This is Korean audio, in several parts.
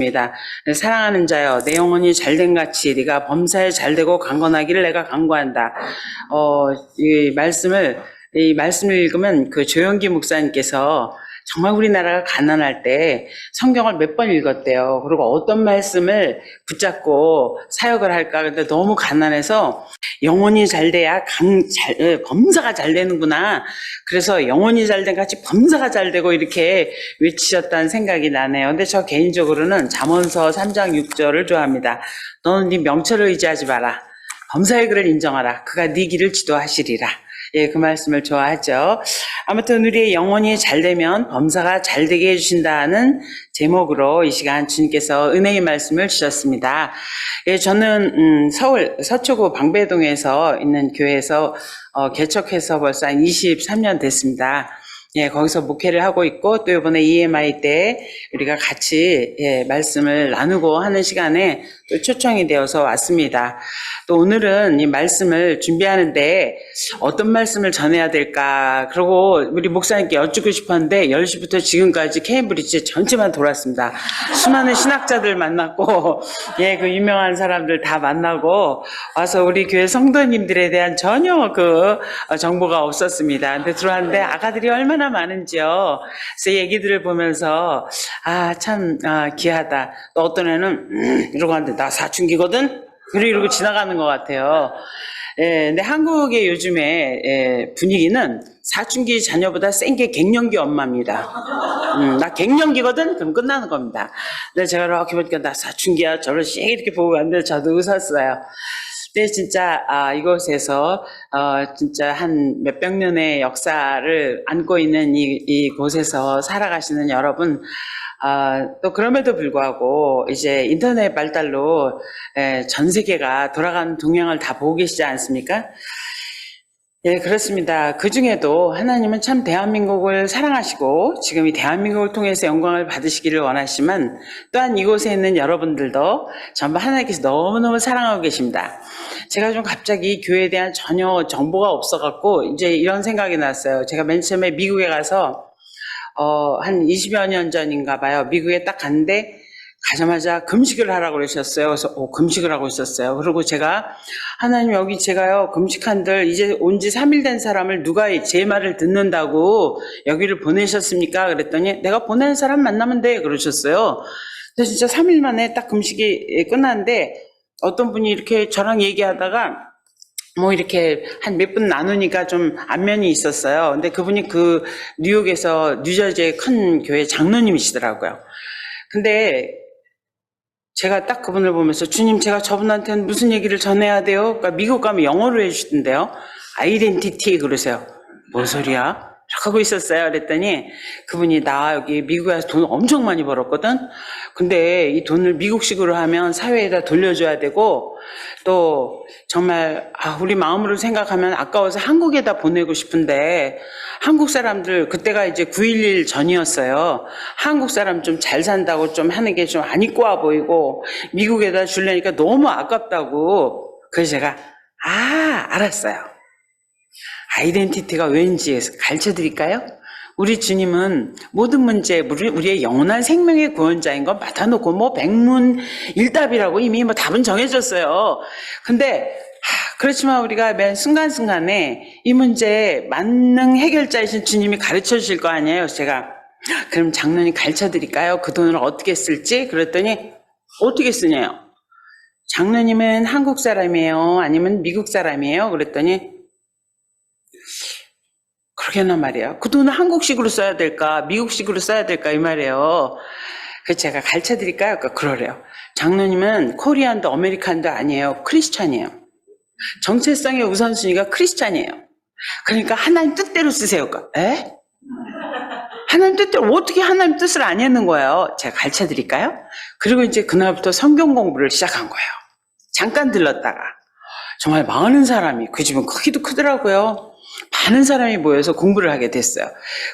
입니다. 사랑하는 자여, 내 영혼이 잘된 같이 네가 범사에 잘되고 강건하기를 내가 간구한다. 이 말씀을 읽으면 그 조영기 목사님께서 정말 우리나라가 가난할 때 성경을 몇 번 읽었대요. 그리고 어떤 말씀을 붙잡고 사역을 할까. 근데 너무 가난해서 영혼이 잘 돼야 범사가 잘 되는구나. 그래서 영혼이 잘된 같이 범사가 잘 되고 이렇게 외치셨다는 생각이 나네요. 근데 저 개인적으로는 잠언서 3장 6절을 좋아합니다. 너는 네 명철을 의지하지 마라. 범사의 글을 인정하라. 그가 네 길을 지도하시리라. 예, 그 말씀을 좋아하죠. 아무튼 우리의 영혼이 잘 되면 범사가 잘 되게 해주신다는 제목으로 이 시간 주님께서 은혜의 말씀을 주셨습니다. 예, 저는 서울 서초구 방배동에서 있는 교회에서 개척해서 벌써 한 23년 됐습니다. 예, 거기서 목회를 하고 있고 또 이번에 EMI 때 우리가 같이 말씀을 나누고 하는 시간에 또 초청이 되어서 왔습니다. 또 오늘은 이 말씀을 준비하는데 어떤 말씀을 전해야 될까? 그리고 우리 목사님께 여쭙고 싶었는데 10시부터 지금까지 케임브리지 전체만 돌았습니다. 수많은 신학자들 만났고 그 유명한 사람들 다 만나고 와서 우리 교회 성도님들에 대한 전혀 그 정보가 없었습니다. 근데 들어왔는데 아가들이 얼마나 많은지요. 그래서 얘기들을 보면서 참 귀하다. 또 어떤 애는 이러고 하는데 나 사춘기거든? 이러고 지나가는 것 같아요. 근데 한국의 요즘에 분위기는 사춘기 자녀보다 센 게 갱년기 엄마입니다. 나 갱년기거든? 그럼 끝나는 겁니다. 근데 제가 이렇게 보니까 나 사춘기야. 저를 씩 이렇게 보고 왔는데 저도 웃었어요. 근데 진짜 이곳에서 진짜 한 몇백 년의 역사를 안고 있는 이곳에서 살아가시는 여러분, 또 그럼에도 불구하고 이제 인터넷 발달로 전 세계가 돌아가는 동향을 다 보고 계시지 않습니까? 예, 그렇습니다. 그 중에도 하나님은 참 대한민국을 사랑하시고 지금 이 대한민국을 통해서 영광을 받으시기를 원하시지만 또한 이곳에 있는 여러분들도 전부 하나님께서 너무너무 사랑하고 계십니다. 제가 좀 갑자기 교회에 대한 전혀 정보가 없어갖고 이제 이런 생각이 났어요. 제가 맨 처음에 미국에 가서 한 20여 년 전인가 봐요. 미국에 딱 갔는데 가자마자 금식을 하라고 그러셨어요. 그래서 금식을 하고 있었어요. 그리고 제가 하나님 여기 제가요 금식한들 이제 온 지 3일 된 사람을 누가 제 말을 듣는다고 여기를 보내셨습니까? 그랬더니 내가 보낸 사람 만나면 돼 그러셨어요. 근데 진짜 3일 만에 딱 금식이 끝났는데 어떤 분이 이렇게 저랑 얘기하다가 뭐 이렇게 한 몇 분 나누니까 좀 안면이 있었어요. 근데 그분이 그 뉴욕에서 뉴저지의 큰 교회 장로님이시더라고요. 근데 제가 딱 그분을 보면서 주님 제가 저분한테는 무슨 얘기를 전해야 돼요? 그러니까 미국 가면 영어로 해주시던데요. 아이덴티티 그러세요. 뭔 소리야? 하고 있었어요. 그랬더니 그분이 나 여기 미국에 와서 돈 엄청 많이 벌었거든. 근데 이 돈을 미국식으로 하면 사회에다 돌려줘야 되고 또 정말 우리 마음으로 생각하면 아까워서 한국에다 보내고 싶은데 한국 사람들 그때가 이제 9.11 전이었어요. 한국 사람 좀 잘 산다고 좀 하는 게 좀 안 입고 와 보이고 미국에다 주려니까 너무 아깝다고. 그래서 제가 알았어요. 아이덴티티가 왠지 가르쳐 드릴까요? 우리 주님은 모든 문제, 우리의 영원한 생명의 구원자인 거 맡아놓고 뭐 백문일답이라고 이미 뭐 답은 정해졌어요. 근데 그렇지만 우리가 매 순간순간에 이 문제에 만능 해결자이신 주님이 가르쳐 주실 거 아니에요. 제가 그럼 장로님 가르쳐 드릴까요? 그 돈을 어떻게 쓸지? 그랬더니 어떻게 쓰냐요? 장로님은 한국 사람이에요? 아니면 미국 사람이에요? 그랬더니 그러게나 말이에요. 그 돈을 한국식으로 써야 될까 미국식으로 써야 될까 이 말이에요. 그래서 제가 가르쳐 드릴까요? 그러래요. 장로님은 코리안도 아메리칸도 아니에요. 크리스찬이에요. 정체성의 우선순위가 크리스찬이에요. 그러니까 하나님 뜻대로 쓰세요. 에? 하나님 뜻대로 어떻게 하나님 뜻을 안 읽는 거예요? 제가 가르쳐 드릴까요? 그리고 이제 그날부터 성경 공부를 시작한 거예요. 잠깐 들렀다가 정말 많은 사람이 그 집은 크기도 크더라고요. 많은 사람이 모여서 공부를 하게 됐어요.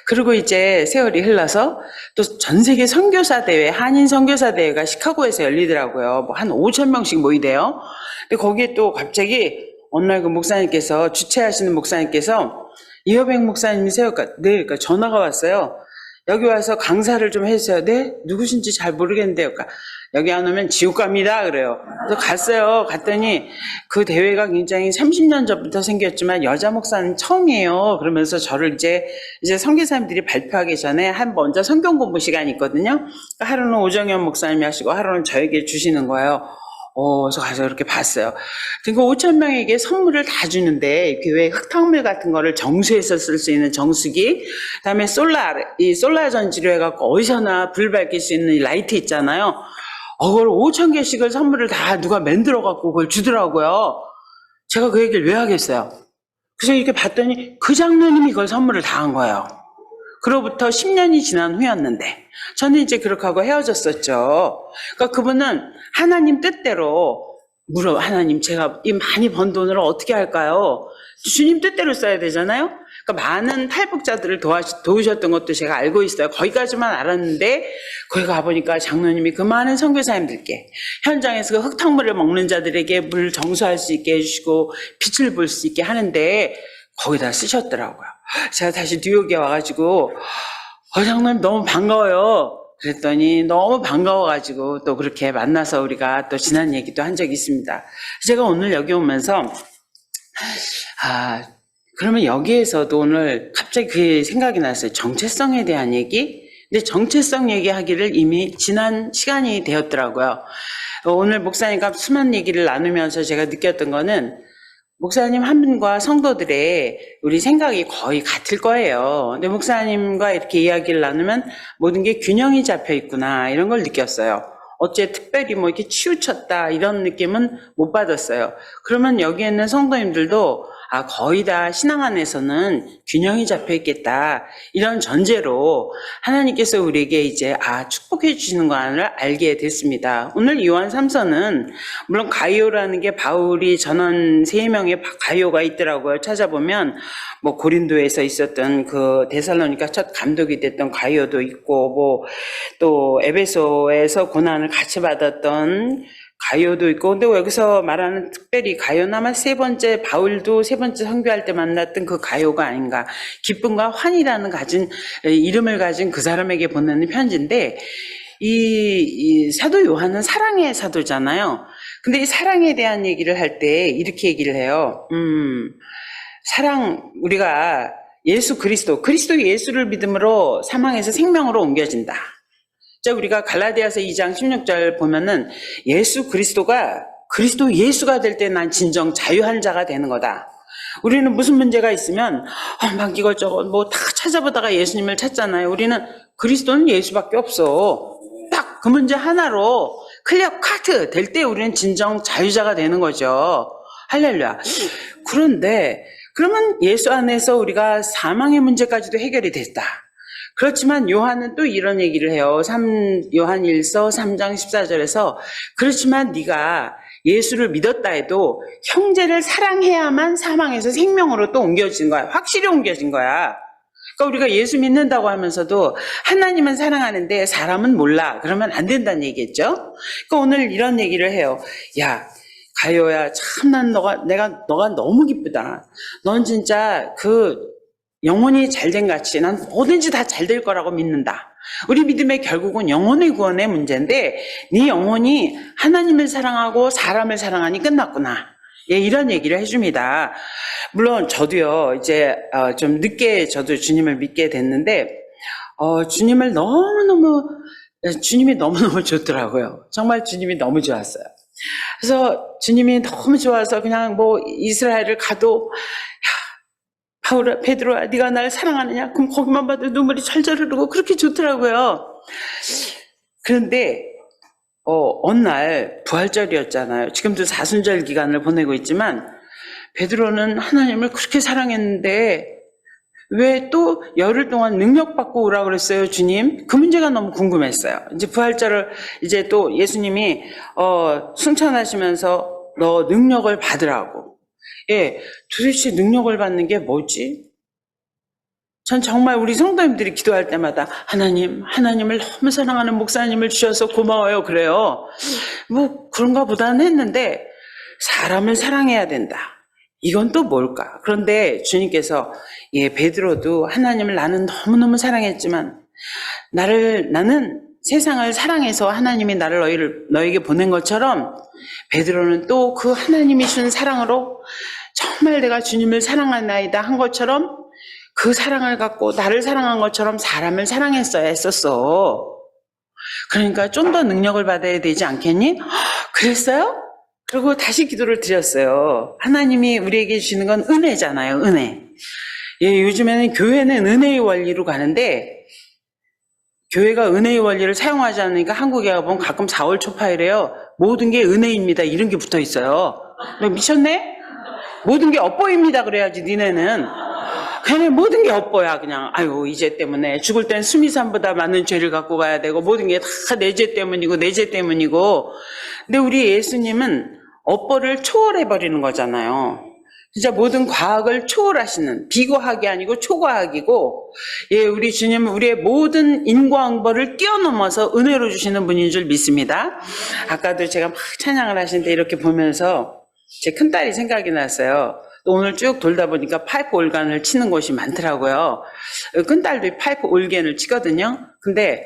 그리고 이제 세월이 흘러서 또 전 세계 선교사 대회, 한인 선교사 대회가 시카고에서 열리더라고요. 뭐 한 5,000명씩 모이대요. 근데 거기에 또 갑자기 어느 날 그 목사님께서 주최하시는 목사님께서 이어백 목사님이세요? 그러니까 전화가 왔어요. 여기 와서 강사를 좀 해주세요. 네? 누구신지 잘 모르겠는데요. 그러니까 여기 안 오면 지옥 갑니다. 그래요. 그래서 갔어요. 갔더니 그 대회가 굉장히 30년 전부터 생겼지만 여자 목사는 처음이에요. 그러면서 저를 이제 선교사님들이 발표하기 전에 먼저 성경 공부 시간이 있거든요. 그러니까 하루는 오정현 목사님이 하시고 하루는 저에게 주시는 거예요. 그래서 가서 이렇게 봤어요. 그러니까 5,000명에게 선물을 다 주는데, 이렇게 왜 흙탕물 같은 거를 정수해서 쓸 수 있는 정수기, 그 다음에 이 솔라 전지로 해갖고 어디서나 불 밝힐 수 있는 라이트 있잖아요. 그걸 5,000개씩을 선물을 다 누가 만들어갖고 그걸 주더라고요. 제가 그 얘기를 왜 하겠어요? 그래서 이렇게 봤더니 그 장로님이 그걸 선물을 다 한 거예요. 그로부터 10년이 지난 후였는데, 저는 이제 그렇게 하고 헤어졌었죠. 그러니까 그분은 하나님 뜻대로 하나님, 제가 이 많이 번 돈을 어떻게 할까요? 주님 뜻대로 써야 되잖아요. 그러니까 많은 탈북자들을 도우셨던 것도 제가 알고 있어요. 거기까지만 알았는데, 거기 가보니까 장로님이 그 많은 선교사님들께 현장에서 그 흙탕물을 먹는 자들에게 물 정수할 수 있게 해주시고 빛을 볼 수 있게 하는데 거기다 쓰셨더라고요. 제가 다시 뉴욕에 와가지고 장로님 너무 반가워요. 그랬더니 너무 반가워가지고 또 그렇게 만나서 우리가 또 지난 얘기도 한 적이 있습니다. 제가 오늘 여기 오면서 그러면 여기에서도 오늘 갑자기 그 생각이 났어요. 정체성에 대한 얘기? 근데 정체성 얘기하기를 이미 지난 시간이 되었더라고요. 오늘 목사님과 수많은 얘기를 나누면서 제가 느꼈던 거는 목사님 한 분과 성도들의 우리 생각이 거의 같을 거예요. 근데 목사님과 이렇게 이야기를 나누면 모든 게 균형이 잡혀 있구나, 이런 걸 느꼈어요. 어째 특별히 뭐 이렇게 치우쳤다 이런 느낌은 못 받았어요. 그러면 여기 있는 성도님들도 거의 다 신앙 안에서는 균형이 잡혀 있겠다, 이런 전제로 하나님께서 우리에게 이제 축복해 주시는 것을 알게 됐습니다. 오늘 요한 3서는 물론 가이오라는 게 바울이 전원 3명의 가이오가 있더라고요. 찾아보면 뭐 고린도에서 있었던 그 데살로니가 첫 감독이 됐던 가이오도 있고, 뭐 또 에베소에서 고난을 같이 받았던 가이오도 있고, 근데 여기서 말하는 특별히 가이오는 아마 바울도 세 번째 선교할 때 만났던 그 가이오가 아닌가. 기쁨과 환이라는 이름을 가진 그 사람에게 보내는 편지인데, 이 사도 요한은 사랑의 사도잖아요. 근데 이 사랑에 대한 얘기를 할 때 이렇게 얘기를 해요. 우리가 그리스도 예수를 믿음으로 사망에서 생명으로 옮겨진다. 우리가 갈라디아서 2장 16절 보면은 그리스도 예수가 될 때 난 진정 자유한 자가 되는 거다. 우리는 무슨 문제가 있으면 막 이것저것 뭐 다 찾아보다가 예수님을 찾잖아요. 우리는 그리스도는 예수밖에 없어. 딱 그 문제 하나로 클리어 카트 될 때 우리는 진정 자유자가 되는 거죠. 할렐루야. 그런데 그러면 예수 안에서 우리가 사망의 문제까지도 해결이 됐다. 그렇지만 요한은 또 이런 얘기를 해요. 요한 1서 3장 14절에서 그렇지만 네가 예수를 믿었다 해도 형제를 사랑해야만 사망에서 생명으로 또 옮겨진 거야. 확실히 옮겨진 거야. 그러니까 우리가 예수 믿는다고 하면서도 하나님은 사랑하는데 사람은 몰라. 그러면 안 된다는 얘기겠죠. 그러니까 오늘 이런 얘기를 해요. 야, 가요야, 참 너가 너무 기쁘다. 넌 진짜 영혼이 잘된 같이 난 뭐든지 다 잘 될 거라고 믿는다. 우리 믿음의 결국은 영혼의 구원의 문제인데 네 영혼이 하나님을 사랑하고 사람을 사랑하니 끝났구나. 예, 이런 얘기를 해줍니다. 물론 저도요, 이제 좀 늦게 저도 주님을 믿게 됐는데 주님이 너무너무 좋더라고요. 정말 주님이 너무 좋았어요. 그래서 주님이 너무 좋아서 그냥 뭐 이스라엘을 가도 베드로야, 네가 날 사랑하느냐? 그럼 거기만 봐도 눈물이 철철 흐르고 그렇게 좋더라고요. 그런데 어느 날 부활절이었잖아요. 지금도 사순절 기간을 보내고 있지만 베드로는 하나님을 그렇게 사랑했는데 왜 또 열흘 동안 능력받고 오라고 그랬어요, 주님? 그 문제가 너무 궁금했어요. 이제 부활절을 이제 또 예수님이 승천하시면서 너 능력을 받으라고. 예, 도대체 능력을 받는 게 뭐지? 전 정말 우리 성도님들이 기도할 때마다 하나님을 너무 사랑하는 목사님을 주셔서 고마워요. 그래요. 뭐 그런가 보다는 했는데 사람을 사랑해야 된다. 이건 또 뭘까? 그런데 주님께서 베드로도 하나님을 나는 너무너무 사랑했지만 나는 세상을 사랑해서 하나님이 나를 너에게 보낸 것처럼 베드로는 또 그 하나님이 준 사랑으로 정말 내가 주님을 사랑하나이다 한 것처럼 그 사랑을 갖고 나를 사랑한 것처럼 사람을 사랑했어야 했었어. 그러니까 좀 더 능력을 받아야 되지 않겠니? 그랬어요? 그리고 다시 기도를 드렸어요. 하나님이 우리에게 주시는 건 은혜잖아요. 은혜. 예, 요즘에는 교회는 은혜의 원리로 가는데 교회가 은혜의 원리를 사용하지 않으니까 한국에 가보면 가끔 4월 초파이래요. 모든 게 은혜입니다. 이런 게 붙어 있어요. 너 미쳤네? 모든 게 업보입니다. 그래야지 니네는. 그냥 모든 게 업보야. 그냥 아유 이 죄 때문에 죽을 땐 수미산보다 많은 죄를 갖고 가야 되고 모든 게 다 내 죄 때문이고 내 죄 때문이고. 근데 우리 예수님은 업보를 초월해버리는 거잖아요. 진짜 모든 과학을 초월하시는, 비과학이 아니고 초과학이고, 예, 우리 주님은 우리의 모든 인과응보를 뛰어넘어서 은혜로 주시는 분인 줄 믿습니다. 아까도 제가 막 찬양을 하시는데 이렇게 보면서 제 큰딸이 생각이 났어요. 또 오늘 쭉 돌다 보니까 파이프 올간을 치는 곳이 많더라고요. 큰딸도 파이프 올겐을 치거든요. 근데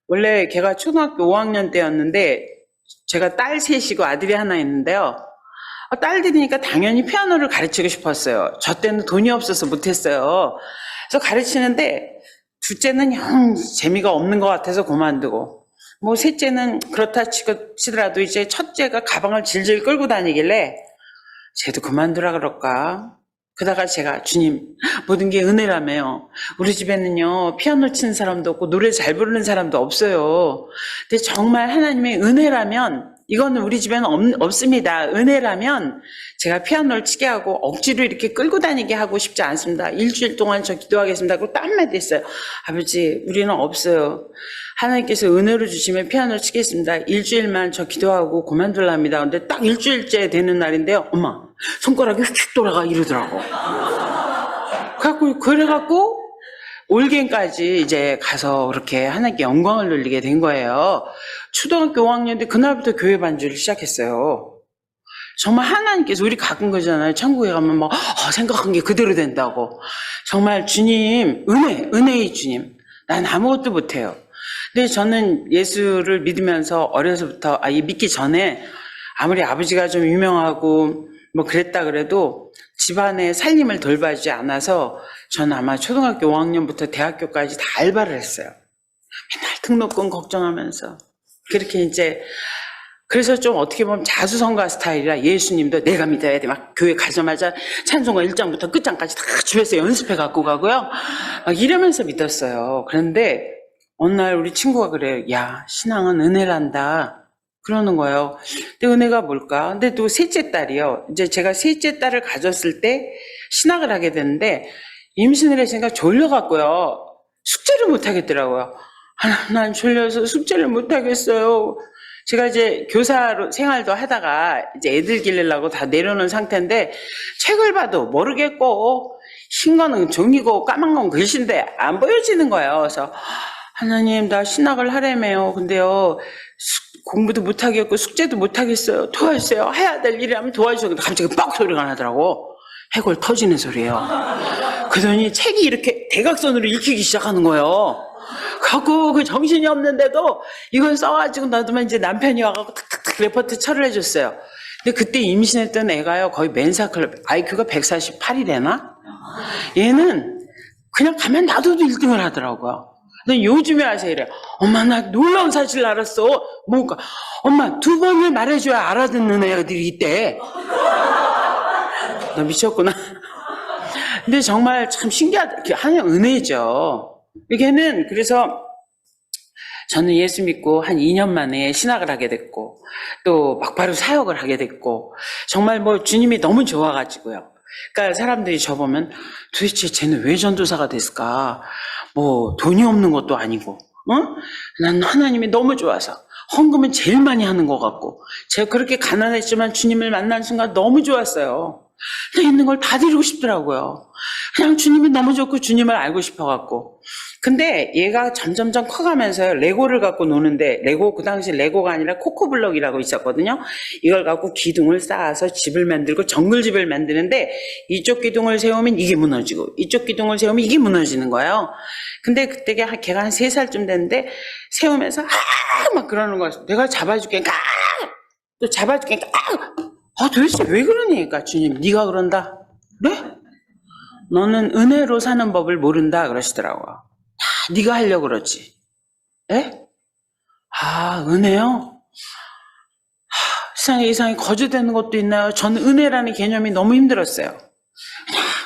원래 걔가 초등학교 5학년 때였는데 제가 딸 셋이고 아들이 하나 있는데요. 딸들이니까 당연히 피아노를 가르치고 싶었어요. 저 때는 돈이 없어서 못했어요. 그래서 가르치는데 둘째는 영 재미가 없는 것 같아서 그만두고 뭐 셋째는 그렇다 치더라도 이제 첫째가 가방을 질질 끌고 다니길래 쟤도 그만두라 그럴까? 그러다가 제가 주님 모든 게 은혜라며요. 우리 집에는요 피아노 치는 사람도 없고 노래 잘 부르는 사람도 없어요. 근데 정말 하나님의 은혜라면 이거는 우리 집에는 없습니다. 은혜라면 제가 피아노를 치게 하고 억지로 이렇게 끌고 다니게 하고 싶지 않습니다. 일주일 동안 저 기도하겠습니다. 그리고 또 한마디 했어요. 아버지 우리는 없어요. 하나님께서 은혜로 주시면 피아노 치겠습니다. 일주일만 저 기도하고 그만둘랍니다. 근데 딱 일주일째 되는 날인데요. 엄마 손가락이 휙휙 돌아가 이러더라고. 그래갖고 올겐까지 이제 가서 그렇게 하나님께 영광을 돌리게 된 거예요. 초등학교 5학년 때 그날부터 교회 반주를 시작했어요. 정말 하나님께서 우리 가끔 그러잖아요. 천국에 가면 막 생각한 게 그대로 된다고. 정말 주님 은혜의 주님. 난 아무것도 못해요. 근데 저는 예수를 믿으면서 어려서부터 믿기 전에 아무리 아버지가 좀 유명하고 뭐 그랬다 그래도 집안의 살림을 돌봐주지 않아서 저는 아마 초등학교 5학년부터 대학교까지 다 알바를 했어요. 맨날 등록금 걱정하면서. 그렇게 이제 그래서 좀 어떻게 보면 자수성가 스타일이라 예수님도 내가 믿어야 돼. 막 교회 가자마자 찬송가 1장부터 끝장까지 다 집에서 연습해 갖고 가고요. 막 이러면서 믿었어요. 그런데 어느 날 우리 친구가 그래요. 야, 신앙은 은혜란다. 그러는 거예요. 근데 은혜가 뭘까? 근데 또 셋째 딸이요. 이제 제가 셋째 딸을 가졌을 때 신학을 하게 됐는데 임신을 했으니까 졸려갖고요. 숙제를 못 하겠더라고요. 난 졸려서 숙제를 못 하겠어요. 제가 이제 교사로 생활도 하다가 이제 애들 기르려고 다 내려놓은 상태인데 책을 봐도 모르겠고 흰 거는 종이고 까만 건 글씨인데 안 보여지는 거예요. 그래서 하나님 나 신학을 하려며요. 근데요 공부도 못 하겠고 숙제도 못 하겠어요. 도와주세요. 해야 될 일이라면 도와주세요. 근데 갑자기 빡 소리가 나더라고. 해골 터지는 소리예요. 그러더니 책이 이렇게 대각선으로 읽히기 시작하는 거예요. 갖고 그 정신이 없는데도 이걸 써가지고 놔두면 이제 남편이 와가지고 탁탁탁 레포트 처리를 해줬어요. 근데 그때 임신했던 애가요 거의 멘사클럽 IQ가 148이래나? 얘는 그냥 가만 놔둬도 1등을 하더라고요. 근데 요즘에 와서 이래. 엄마 나 놀라운 사실을 알았어. 뭔가 엄마 2번을 말해줘야 알아듣는 애들이 있대. 너 미쳤구나. 근데 정말 참 신기하다. 하나님 은혜죠. 이게는 그래서 저는 예수 믿고 한 2년 만에 신학을 하게 됐고 또 막바로 사역을 하게 됐고 정말 뭐 주님이 너무 좋아가지고요. 그러니까 사람들이 저보면 도대체 쟤는 왜 전도사가 됐을까? 뭐 돈이 없는 것도 아니고 난 하나님이 너무 좋아서 헌금은 제일 많이 하는 것 같고 제가 그렇게 가난했지만 주님을 만난 순간 너무 좋았어요. 그냥 있는 걸 다 드리고 싶더라고요. 그냥 주님이 너무 좋고 주님을 알고 싶어갖고 근데 얘가 점점점 커가면서요, 레고를 갖고 노는데, 레고, 그 당시 레고가 아니라 코코블럭이라고 있었거든요. 이걸 갖고 기둥을 쌓아서 집을 만들고 정글집을 만드는데, 이쪽 기둥을 세우면 이게 무너지고, 이쪽 기둥을 세우면 이게 무너지는 거예요. 근데 그때 걔가 한 3살쯤 됐는데, 세우면서, 막 그러는 거야. 내가 잡아줄게, 또 잡아줄게, 도대체 왜 그러니까, 주님, 네가 그런다. 그래? 너는 은혜로 사는 법을 모른다, 그러시더라고요. 네가 하려고 그러지. 에? 은혜요? 세상에 이상이 거저되는 것도 있나요? 저는 은혜라는 개념이 너무 힘들었어요.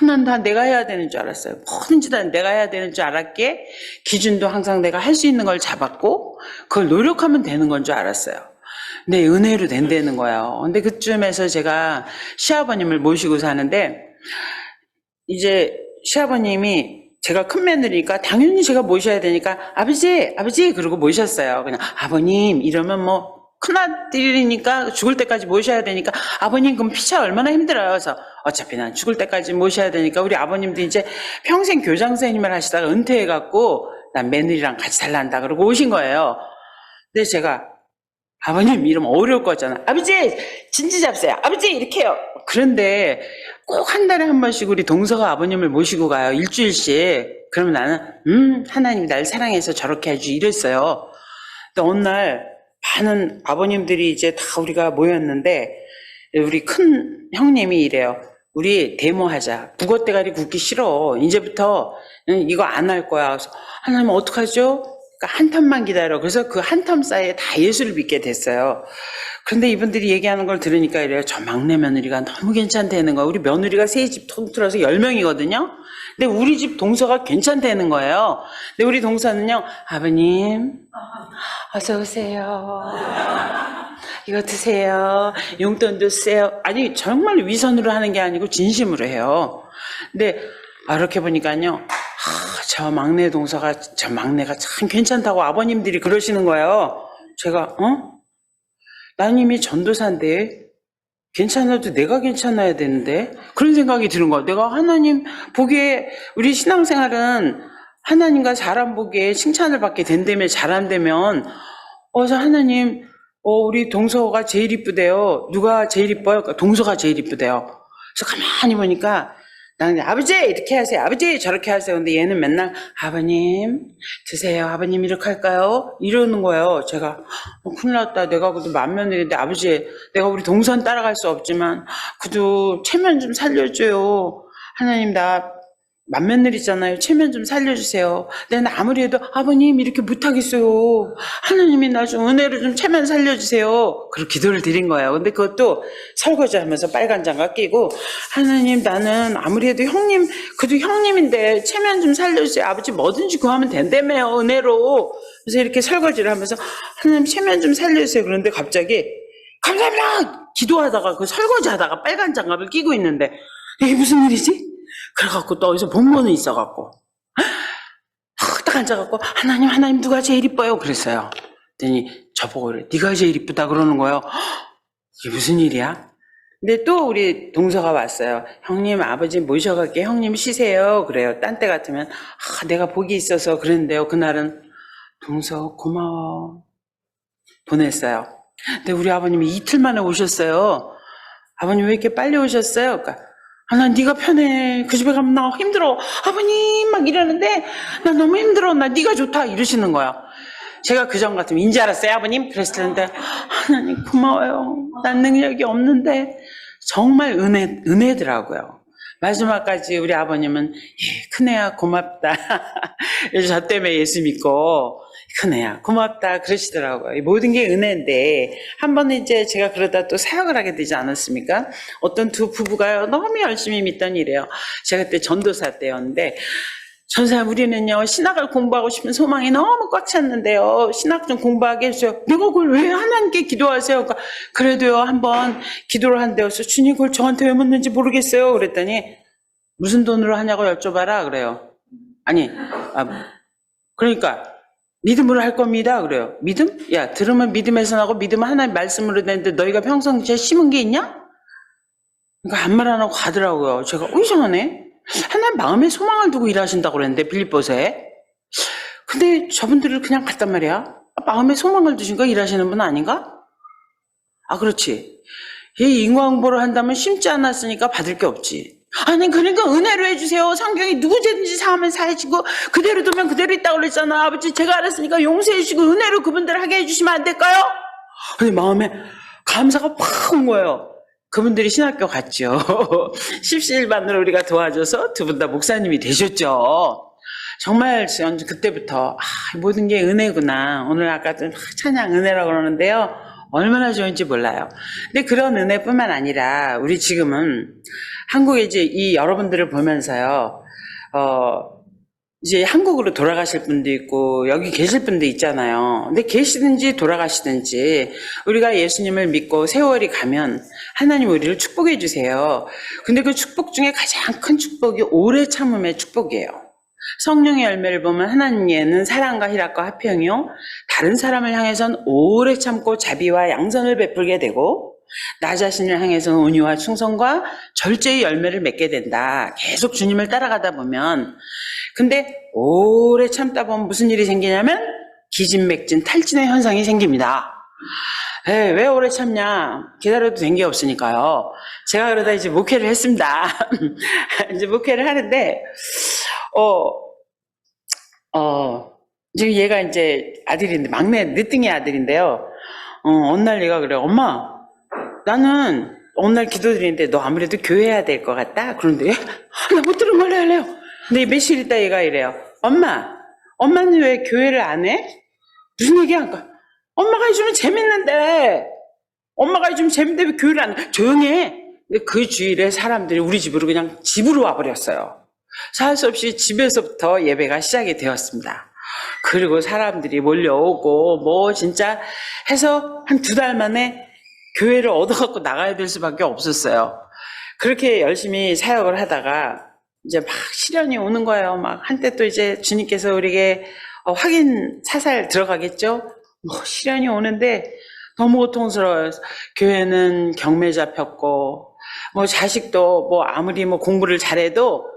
난 다 내가 해야 되는 줄 알았어요. 뭐든지 다 내가 해야 되는 줄 알았기에 기준도 항상 내가 할 수 있는 걸 잡았고 그걸 노력하면 되는 건 줄 알았어요. 근데 은혜로 된다는 거예요. 근데 그쯤에서 제가 시아버님을 모시고 사는데 이제 시아버님이 제가 큰 며느리니까 당연히 제가 모셔야 되니까 아버지 그러고 모셨어요. 그냥 아버님 이러면 뭐 큰아들이니까 죽을 때까지 모셔야 되니까 아버님 그럼 피차 얼마나 힘들어요. 그래서 어차피 난 죽을 때까지 모셔야 되니까 우리 아버님도 이제 평생 교장 선생님을 하시다가 은퇴해갖고 난 며느리랑 같이 살란다 그러고 오신 거예요. 근데 제가 아버님 이러면 어려울 거잖아. 아버지 진지 잡세요. 아버지 이렇게 해요. 그런데 꼭 한 달에 한 번씩 우리 동서가 아버님을 모시고 가요. 일주일씩. 그러면 나는 하나님이 날 사랑해서 저렇게 해주지 이랬어요. 근데 어느 날 많은 아버님들이 이제 다 우리가 모였는데 우리 큰 형님이 이래요. 우리 데모하자. 북어대가리 굽기 싫어. 이제부터 이거 안 할 거야. 그래서 하나님 어떡하죠? 그러니까 한 텀만 기다려. 그래서 그 한 텀 사이에 다 예수를 믿게 됐어요. 그런데 이분들이 얘기하는 걸 들으니까 이래요. 저 막내 며느리가 너무 괜찮다는 거야. 우리 며느리가 세 집 통틀어서 10명이거든요. 근데 우리 집 동서가 괜찮다는 거예요. 근데 우리 동서는요. 아버님 어서 오세요. 이거 드세요. 용돈도 쓰세요. 아니 정말 위선으로 하는 게 아니고 진심으로 해요. 근데 이렇게 보니까요. 저 막내 동서가 저 막내가 참 괜찮다고 아버님들이 그러시는 거예요. 제가 난 이미 전도사인데 괜찮아도 내가 괜찮아야 되는데 그런 생각이 드는 거예요. 내가 하나님 보기에 우리 신앙생활은 하나님과 사람 보기에 칭찬을 받게 된다며 잘한다면 저 하나님 우리 동서가 제일 이쁘대요. 누가 제일 이뻐요? 그러니까 동서가 제일 이쁘대요. 그래서 가만히 보니까 나는 아버지 이렇게 하세요. 아버지 저렇게 하세요. 근데 얘는 맨날 아버님 드세요. 아버님 이렇게 할까요? 이러는 거예요. 제가 큰일 났다. 내가 그래도 맏며느리인데 아버지 내가 우리 동선 따라갈 수 없지만 그래도 체면 좀 살려줘요. 하나님 나 맏며느리잖아요. 체면 좀 살려주세요. 내가 아무리 해도 아버님 이렇게 못하겠어요. 하나님이 나 좀 은혜로 좀 체면 살려주세요. 그렇게 기도를 드린 거예요. 근데 그것도 설거지 하면서 빨간 장갑 끼고 하나님 나는 아무리 해도 형님 그래도 형님인데 체면 좀 살려주세요. 아버지 뭐든지 구하면 된다며요. 은혜로. 그래서 이렇게 설거지를 하면서 하나님 체면 좀 살려주세요. 그런데 갑자기 감사합니다. 기도하다가 그 설거지 하다가 빨간 장갑을 끼고 있는데 이게 무슨 일이지? 그래갖고 또 어디서 본 거는 있어갖고 딱 앉아갖고 하나님 누가 제일 이뻐요? 그랬어요. 그랬더니 저보고 그래 네가 제일 이쁘다 그러는 거예요. 이게 무슨 일이야? 근데 또 우리 동서가 왔어요. 형님 아버지 모셔갈게 형님 쉬세요. 그래요. 딴 때 같으면 내가 복이 있어서 그랬는데요. 그날은 동서 고마워 보냈어요. 근데 우리 아버님이 이틀 만에 오셨어요. 아버님 왜 이렇게 빨리 오셨어요? 그러니까 난 네가 편해. 그 집에 가면 나 힘들어. 아버님 막 이러는데 나 너무 힘들어. 나 네가 좋다 이러시는 거야. 제가 그전 같으면 인지 알았어요 아버님? 그랬을 텐데 하나님 고마워요. 난 능력이 없는데 정말 은혜더라고요. 마지막까지 우리 아버님은 큰애야 고맙다. 그래서 저 때문에 예수 믿고 큰애야 고맙다 그러시더라고요. 모든 게 은혜인데 한 번은 이제 제가 그러다 또 사역을 하게 되지 않았습니까? 어떤 두 부부가요 너무 열심히 믿던 일이에요. 제가 그때 전도사 때였는데 전사님 우리는요 신학을 공부하고 싶은 소망이 너무 꽉 찼는데요 신학 좀 공부하게 해주세요. 내가 그걸 왜 하나님께 기도하세요? 그러니까 그래도요 한번 기도를 한대요. 그래서 주님 그걸 저한테 왜 묻는지 모르겠어요. 그랬더니 무슨 돈으로 하냐고 여쭤봐라 그래요. 아니 그러니까 믿음으로 할 겁니다. 그래요. 믿음? 야 들으면 믿음에서 나고 믿음은 하나님 말씀으로 되는데 너희가 평상시에 심은 게 있냐? 그러니까 아무 말 안 하고 가더라고요. 제가 이상하네. 하나님 마음에 소망을 두고 일하신다고 그랬는데 빌립보서에 근데 저분들을 그냥 갔단 말이야. 마음에 소망을 두신 거 일하시는 분 아닌가? 아, 그렇지. 이 인과응보를 한다면 심지 않았으니까 받을 게 없지. 아니, 그러니까 은혜로 해주세요. 성경이 누구 죄든지 사하면 사해지고 그대로 두면 그대로 있다고 그랬잖아. 아버지, 제가 알았으니까 용서해주시고 은혜로 그분들 하게 해주시면 안 될까요? 근데 마음에 감사가 팍 온 거예요. 그분들이 신학교 갔죠. 십시일반으로 우리가 도와줘서 두 분 다 목사님이 되셨죠. 정말 전 그때부터 모든 게 은혜구나. 오늘 아까도 찬양 은혜라고 그러는데요. 얼마나 좋은지 몰라요. 근데 그런 은혜뿐만 아니라 우리 지금은 한국에 이제 이 여러분들을 보면서요. 이제 한국으로 돌아가실 분도 있고 여기 계실 분도 있잖아요. 근데 계시든지 돌아가시든지 우리가 예수님을 믿고 세월이 가면 하나님 우리를 축복해 주세요. 근데 그 축복 중에 가장 큰 축복이 오래 참음의 축복이에요. 성령의 열매를 보면 하나님께는 사랑과 희락과 화평이요 다른 사람을 향해선 오래 참고 자비와 양선을 베풀게 되고 나 자신을 향해서는 온유와 충성과 절제의 열매를 맺게 된다. 계속 주님을 따라가다 보면. 근데 오래 참다 보면 무슨 일이 생기냐면 기진맥진 탈진의 현상이 생깁니다. 왜 오래 참냐? 기다려도 된 게 없으니까요. 제가 그러다 이제 목회를 했습니다. 이제 목회를 하는데 지금 얘가 이제 아들인데, 막내 늦둥이 아들인데요. 어느 날 얘가 그래, 엄마, 나는 어느 날 기도드리는데 너 아무래도 교회해야 될 것 같다? 그런데, 나 못 들은 걸로 할래요. 근데 며칠 있다 얘가 이래요. 엄마는 왜 교회를 안 해? 무슨 얘기야? 그러니까, 엄마가 해주면 재밌는데, 엄마가 해주면 재밌는데 왜 교회를 안 해? 조용히 해. 근데 그 주일에 사람들이 우리 집으로 그냥 집으로 와버렸어요. 살 수 없이 집에서부터 예배가 시작이 되었습니다. 그리고 사람들이 몰려오고 뭐 진짜 해서 한 2달 만에 교회를 얻어갖고 나가야 될 수밖에 없었어요. 그렇게 열심히 사역을 하다가 이제 막 시련이 오는 거예요. 막 한때 또 이제 주님께서 우리에게 확인 사살 들어가겠죠. 뭐 시련이 오는데 너무 고통스러워요. 교회는 경매 잡혔고 뭐 자식도 뭐 아무리 뭐 공부를 잘해도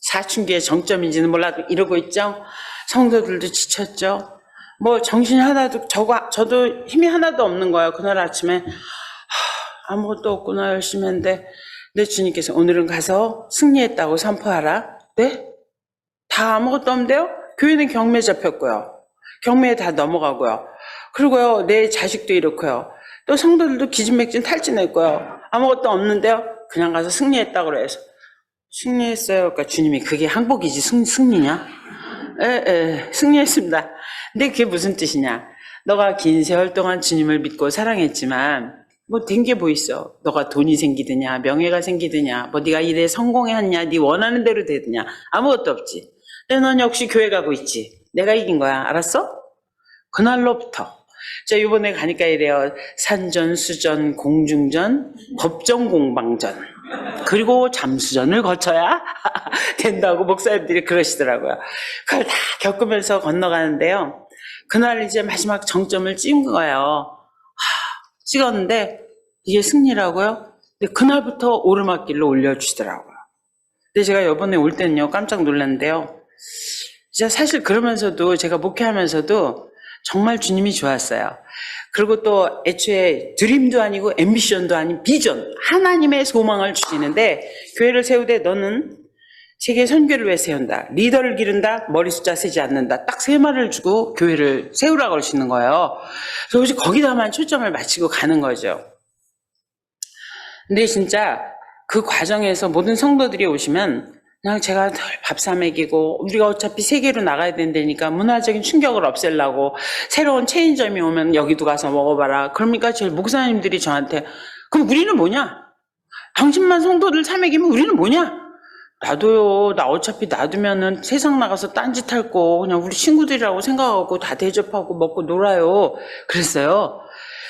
사춘기의 정점인지는 몰라도 이러고 있죠. 성도들도 지쳤죠. 뭐 정신이 하나도 저도 힘이 하나도 없는 거예요. 그날 아침에 아무것도 없구나 열심히 했는데 내 주님께서 오늘은 가서 승리했다고 선포하라. 네? 다 아무것도 없는데요? 교회는 경매 잡혔고요. 경매에 다 넘어가고요. 그리고요 내 자식도 이렇고요. 또 성도들도 기진맥진 탈진했고요. 아무것도 없는데요? 그냥 가서 승리했다고 그래서 승리했어요. 그러니까 주님이 그게 항복이지 승리냐? 승리했습니다. 근데 그게 무슨 뜻이냐? 너가 긴 세월 동안 주님을 믿고 사랑했지만 뭐 된 게 뭐 있어? 너가 돈이 생기느냐, 명예가 생기느냐, 뭐 네가 일에 성공했냐, 네 원하는 대로 되느냐, 아무것도 없지. 근데 넌 역시 교회 가고 있지. 내가 이긴 거야. 알았어? 그날로부터 자 이번에 가니까 이래요. 산전, 수전, 공중전, 법정 공방전 그리고 잠수전을 거쳐야 된다고 목사님들이 그러시더라고요. 그걸 다 겪으면서 건너가는데요. 그날 이제 마지막 정점을 찍은 거예요. 찍었는데 이게 승리라고요? 근데 그날부터 오르막길로 올려주시더라고요. 근데 제가 이번에 올 때는요 깜짝 놀랐는데요. 진짜 사실 그러면서도 제가 목회하면서도 정말 주님이 좋았어요. 그리고 또 애초에 드림도 아니고 앰비션도 아닌 비전, 하나님의 소망을 주시는데 교회를 세우되 너는 세계 선교를 왜 세운다? 리더를 기른다? 머리 숫자 세지 않는다. 딱 3말을 주고 교회를 세우라고 그러시는 거예요. 그래서 거기다만 초점을 맞추고 가는 거죠. 근데 진짜 그 과정에서 모든 성도들이 오시면 그냥 제가 늘 밥 사 먹이고 우리가 어차피 세계로 나가야 된다니까 문화적인 충격을 없애려고 새로운 체인점이 오면 여기도 가서 먹어봐라. 그러니까 제일 목사님들이 저한테 그럼 우리는 뭐냐? 당신만 성도들 사 먹이면 우리는 뭐냐? 나도요. 나 어차피 놔두면은 세상 나가서 딴짓 할 거 그냥 우리 친구들이라고 생각하고 다 대접하고 먹고 놀아요. 그랬어요.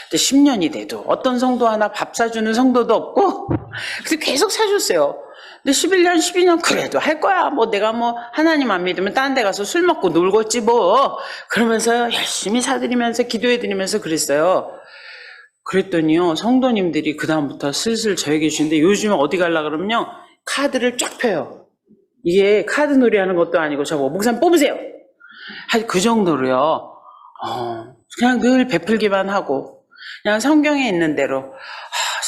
근데 10년이 돼도 어떤 성도 하나 밥 사주는 성도도 없고 그래서 계속 사줬어요. 근데 11년, 12년 그래도 할 거야. 뭐 내가 뭐 하나님 안 믿으면 딴 데 가서 술 먹고 놀겠지 뭐. 그러면서 열심히 사드리면서 기도해드리면서 그랬어요. 그랬더니요. 성도님들이 그 다음부터 슬슬 저에게 주는데 요즘에 어디 갈라 그러면요. 카드를 쫙 펴요. 이게 카드 놀이 하는 것도 아니고 저거 목사님 뽑으세요. 그 정도로요. 그냥 늘 베풀기만 하고 그냥 성경에 있는 대로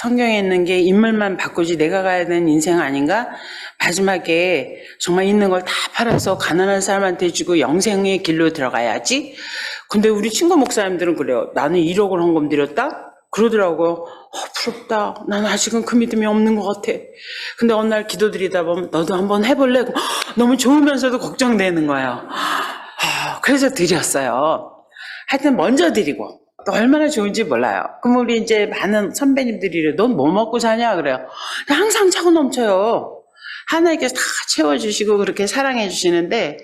성경에 있는 게 인물만 바꾸지 내가 가야 되는 인생 아닌가? 마지막에 정말 있는 걸 다 팔아서 가난한 사람한테 주고 영생의 길로 들어가야지. 근데 우리 친구 목사님들은 그래요. 나는 1억을 헌금 드렸다? 그러더라고요. 부럽다. 나는 아직은 그 믿음이 없는 것 같아. 근데 어느 날 기도드리다 보면 너도 한번 해볼래? 너무 좋으면서도 걱정되는 거예요. 그래서 드렸어요. 하여튼 먼저 드리고 또 얼마나 좋은지 몰라요. 그럼 우리 이제 많은 선배님들이 넌 뭐 먹고 사냐 그래요. 항상 차고 넘쳐요. 하나님께서 다 채워주시고 그렇게 사랑해 주시는데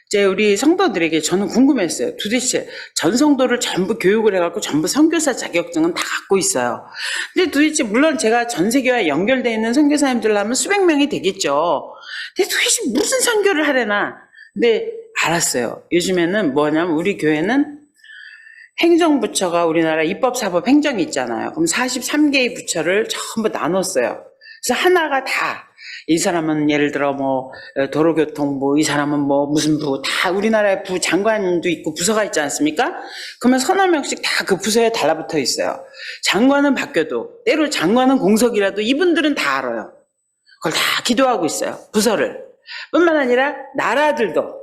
이제 우리 성도들에게 저는 궁금했어요. 도대체 전 성도를 전부 교육을 해갖고 전부 선교사 자격증은 다 갖고 있어요. 근데 도대체 물론 제가 전 세계와 연결되어 있는 선교사님들 하면 수백 명이 되겠죠. 근데 도대체 무슨 선교를 하려나. 근데 알았어요. 요즘에는 뭐냐면 우리 교회는 행정부처가 우리나라 입법사법 행정이 있잖아요. 그럼 43개의 부처를 전부 나눴어요. 그래서 하나가 다 이 사람은 예를 들어 뭐 도로교통부, 이 사람은 뭐 무슨 부, 다 우리나라에 부 장관도 있고 부서가 있지 않습니까? 그러면 서너 명씩 다 그 부서에 달라붙어 있어요. 장관은 바뀌어도 때로 장관은 공석이라도 이분들은 다 알아요. 그걸 다 기도하고 있어요. 부서를. 뿐만 아니라 나라들도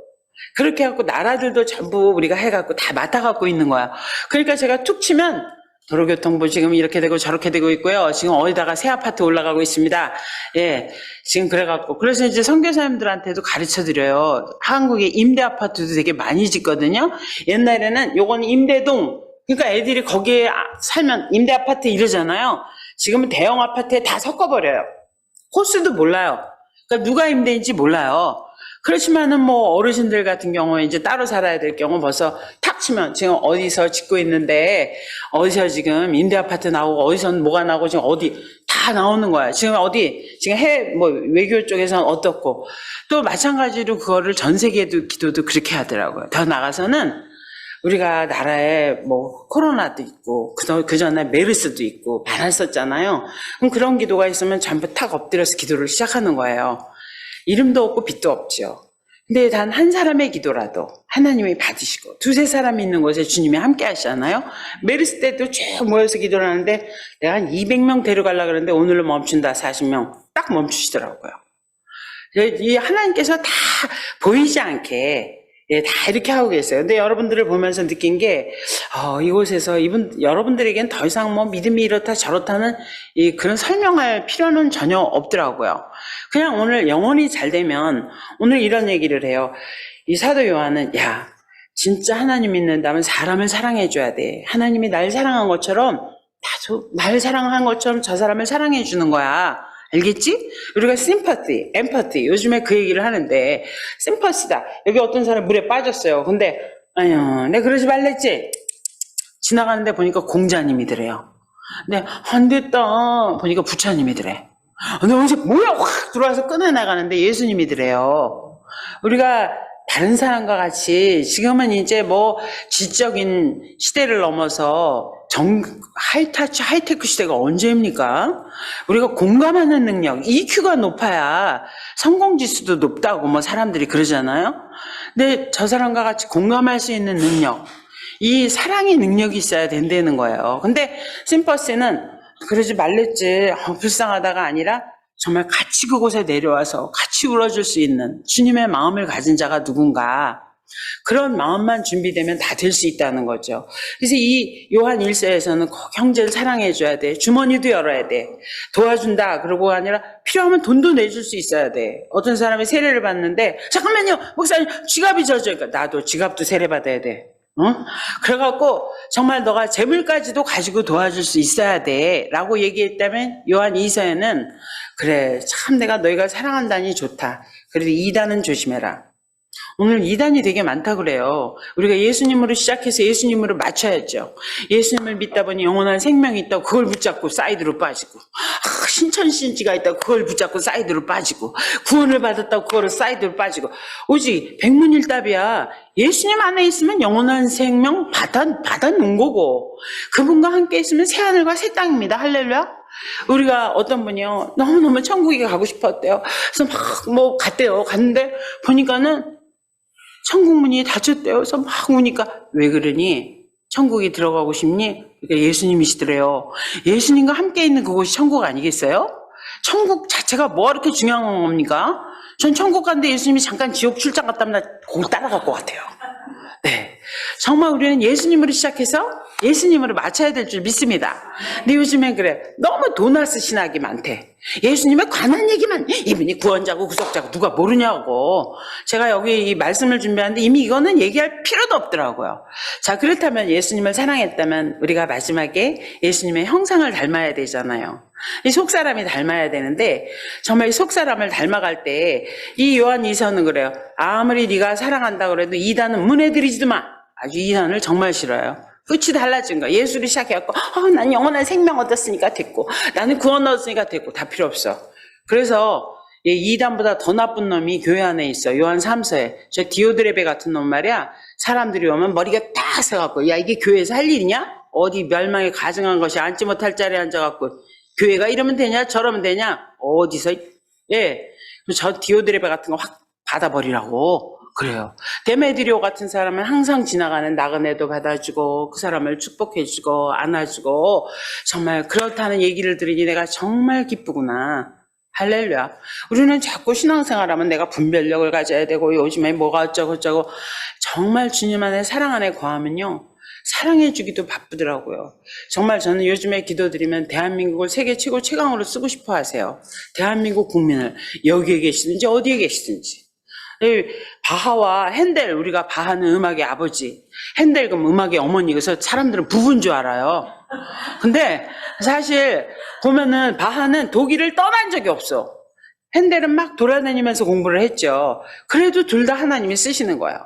그렇게 해갖고 나라들도 전부 우리가 해갖고 다 맡아갖고 있는 거야. 그러니까 제가 툭 치면 도로교통부 지금 이렇게 되고 저렇게 되고 있고요. 지금 어디다가 새 아파트 올라가고 있습니다. 예, 지금 그래갖고 그래서 이제 선교사님들한테도 가르쳐 드려요. 한국에 임대 아파트도 되게 많이 짓거든요. 옛날에는 요건 임대동. 그러니까 애들이 거기에 살면 임대 아파트 이러잖아요. 지금은 대형 아파트에 다 섞어버려요. 호수도 몰라요. 그러니까 누가 임대인지 몰라요. 그렇지만은 뭐 어르신들 같은 경우에 이제 따로 살아야 될 경우 벌써 탁 치면 지금 어디서 짓고 있는데 어디서 지금 임대 아파트 나오고 어디선 뭐가 나오고 지금 어디 다 나오는 거야. 지금 어디 지금 해외 뭐 외교 쪽에서는 어떻고 또 마찬가지로 그거를 전 세계도 기도도 그렇게 하더라고요. 더 나가서는 우리가 나라에 뭐 코로나도 있고 그 전에 메르스도 있고 많았었잖아요. 그럼 그런 기도가 있으면 전부 탁 엎드려서 기도를 시작하는 거예요. 이름도 없고 빛도 없죠. 근데 단 한 사람의 기도라도 하나님이 받으시고 두세 사람이 있는 곳에 주님이 함께 하시잖아요. 메르스 때도 쭉 모여서 기도를 하는데 내가 한 200명 데려가려고 그러는데 오늘로 멈춘다 40명 딱 멈추시더라고요. 이 하나님께서 다 보이지 않게 예, 다 이렇게 하고 계세요. 근데 여러분들을 보면서 느낀 게, 이곳에서 여러분들에겐 더 이상 뭐 믿음이 이렇다 저렇다는 그런 설명할 필요는 전혀 없더라고요. 그냥 오늘 영혼이 잘 되면, 오늘 이런 얘기를 해요. 이 사도 요한은, 야, 진짜 하나님 믿는다면 사람을 사랑해줘야 돼. 하나님이 날 사랑한 것처럼, 나도 날 사랑한 것처럼 저 사람을 사랑해주는 거야. 알겠지? 우리가 sympathy, empathy 요즘에 그 얘기를 하는데 sympathy다. 여기 어떤 사람 물에 빠졌어요. 근데 아유 내가 그러지 말랬지. 지나가는데 보니까 공자님이더래요. 근데 안 됐다 보니까 부처님이더래. 근데 어디서 뭐야 확 들어와서 꺼내나가는데 예수님이더래요. 우리가 다른 사람과 같이 지금은 이제 뭐 지적인 시대를 넘어서 하이타치, 하이테크 시대가 언제입니까? 우리가 공감하는 능력, EQ가 높아야 성공지수도 높다고 뭐 사람들이 그러잖아요. 근데 저 사람과 같이 공감할 수 있는 능력, 이 사랑의 능력이 있어야 된다는 거예요. 근데 심퍼스는 그러지 말랬지, 불쌍하다가 아니라 정말 같이 그곳에 내려와서 같이 울어줄 수 있는 주님의 마음을 가진 자가 누군가, 그런 마음만 준비되면 다 될 수 있다는 거죠. 그래서 이 요한 1서에서는 꼭 형제를 사랑해줘야 돼. 주머니도 열어야 돼. 도와준다. 그러고 아니라 필요하면 돈도 내줄 수 있어야 돼. 어떤 사람이 세례를 받는데 잠깐만요. 목사님 지갑이 젖어요. 그러니까 나도 지갑도 세례 받아야 돼. 그래갖고 정말 너가 재물까지도 가지고 도와줄 수 있어야 돼 라고 얘기했다면 요한 2서에는 그래 참 내가 너희가 사랑한다니 좋다. 그래도 이단은 조심해라. 오늘 이단이 되게 많다 그래요. 우리가 예수님으로 시작해서 예수님으로 맞춰야죠. 예수님을 믿다 보니 영원한 생명이 있다고 그걸 붙잡고 사이드로 빠지고, 신천신지가 있다고 그걸 붙잡고 사이드로 빠지고, 구원을 받았다고 그거를 사이드로 빠지고, 오직 백문일답이야. 예수님 안에 있으면 영원한 생명 받아놓은 거고, 그분과 함께 있으면 새하늘과 새 땅입니다. 할렐루야. 우리가 어떤 분이요 너무너무 천국에 가고 싶었대요. 그래서 막 뭐 갔대요. 갔는데 보니까는 천국 문이 닫혔대요. 그래서 막 우니까 왜 그러니? 천국에 들어가고 싶니? 그러니까 예수님이시더래요. 예수님과 함께 있는 그곳이 천국 아니겠어요? 천국 자체가 뭐가 그렇게 중요한 겁니까? 전 천국 갔는데 예수님이 잠깐 지옥 출장 갔다 오면 나 거기 따라갈 것 같아요. 네. 정말 우리는 예수님으로 시작해서 예수님으로 맞춰야 될 줄 믿습니다. 근데 요즘엔 그래. 너무 도나스 신학이 많대. 예수님에 관한 얘기만, 이분이 구원자고 구속자고 누가 모르냐고. 제가 여기 이 말씀을 준비하는데 이미 이거는 얘기할 필요도 없더라고요. 자, 그렇다면 예수님을 사랑했다면 우리가 마지막에 예수님의 형상을 닮아야 되잖아요. 이 속사람이 닮아야 되는데 정말 이 속사람을 닮아갈 때 이 요한 2서는 그래요. 아무리 네가 사랑한다 그래도 이단은 문해들이지도 마. 아주 이단을 정말 싫어요. 끝이 달라진 거야. 예수를 시작해갖고 난 영원한 생명 얻었으니까 됐고 나는 구원 얻었으니까 됐고 다 필요 없어. 그래서 이단보다 더 나쁜 놈이 교회 안에 있어. 요한 3서에 저 디오드레베 같은 놈 말이야. 사람들이 오면 머리가 딱 세갖고 야 이게 교회에서 할 일이냐? 어디 멸망에 가증한 것이 앉지 못할 자리에 앉아갖고 교회가 이러면 되냐 저러면 되냐 어디서 저 디오드레베 같은 거 확 받아버리라고 그래요. 데메드리오 같은 사람은 항상 지나가는 나그네도 받아주고 그 사람을 축복해주고 안아주고 정말 그렇다는 얘기를 들으니 내가 정말 기쁘구나. 할렐루야. 우리는 자꾸 신앙생활하면 내가 분별력을 가져야 되고 요즘에 뭐가 어쩌고저쩌고 정말 주님 안에 사랑 안에 거하면요. 사랑해주기도 바쁘더라고요. 정말 저는 요즘에 기도드리면 대한민국을 세계 최고 최강으로 쓰고 싶어 하세요. 대한민국 국민을 여기에 계시든지 어디에 계시든지. 바하와 핸델, 우리가 바하는 음악의 아버지, 핸델 그럼 음악의 어머니, 그래서 사람들은 부부인 줄 알아요. 근데 사실 보면은 바하는 독일을 떠난 적이 없어. 핸델은 막 돌아다니면서 공부를 했죠. 그래도 둘 다 하나님이 쓰시는 거예요.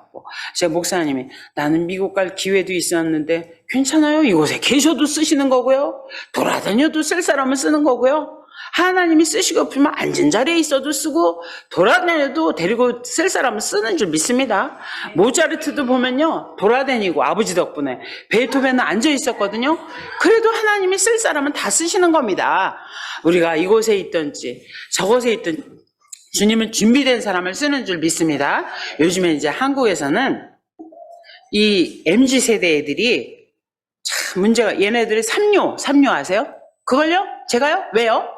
제 목사님이 나는 미국 갈 기회도 있었는데 괜찮아요. 이곳에 계셔도 쓰시는 거고요. 돌아다녀도 쓸 사람은 쓰는 거고요. 하나님이 쓰시고 싶으면 앉은 자리에 있어도 쓰고 돌아다녀도 데리고 쓸 사람은 쓰는 줄 믿습니다. 모차르트도 보면요. 돌아다니고 아버지 덕분에 베토벤은 앉아 있었거든요. 그래도 하나님이 쓸 사람은 다 쓰시는 겁니다. 우리가 이곳에 있든지 저곳에 있든지 주님은 준비된 사람을 쓰는 줄 믿습니다. 요즘에 이제 한국에서는 이 MZ세대 애들이 참 문제가 얘네들이 삼류 아세요? 그걸요? 제가요? 왜요?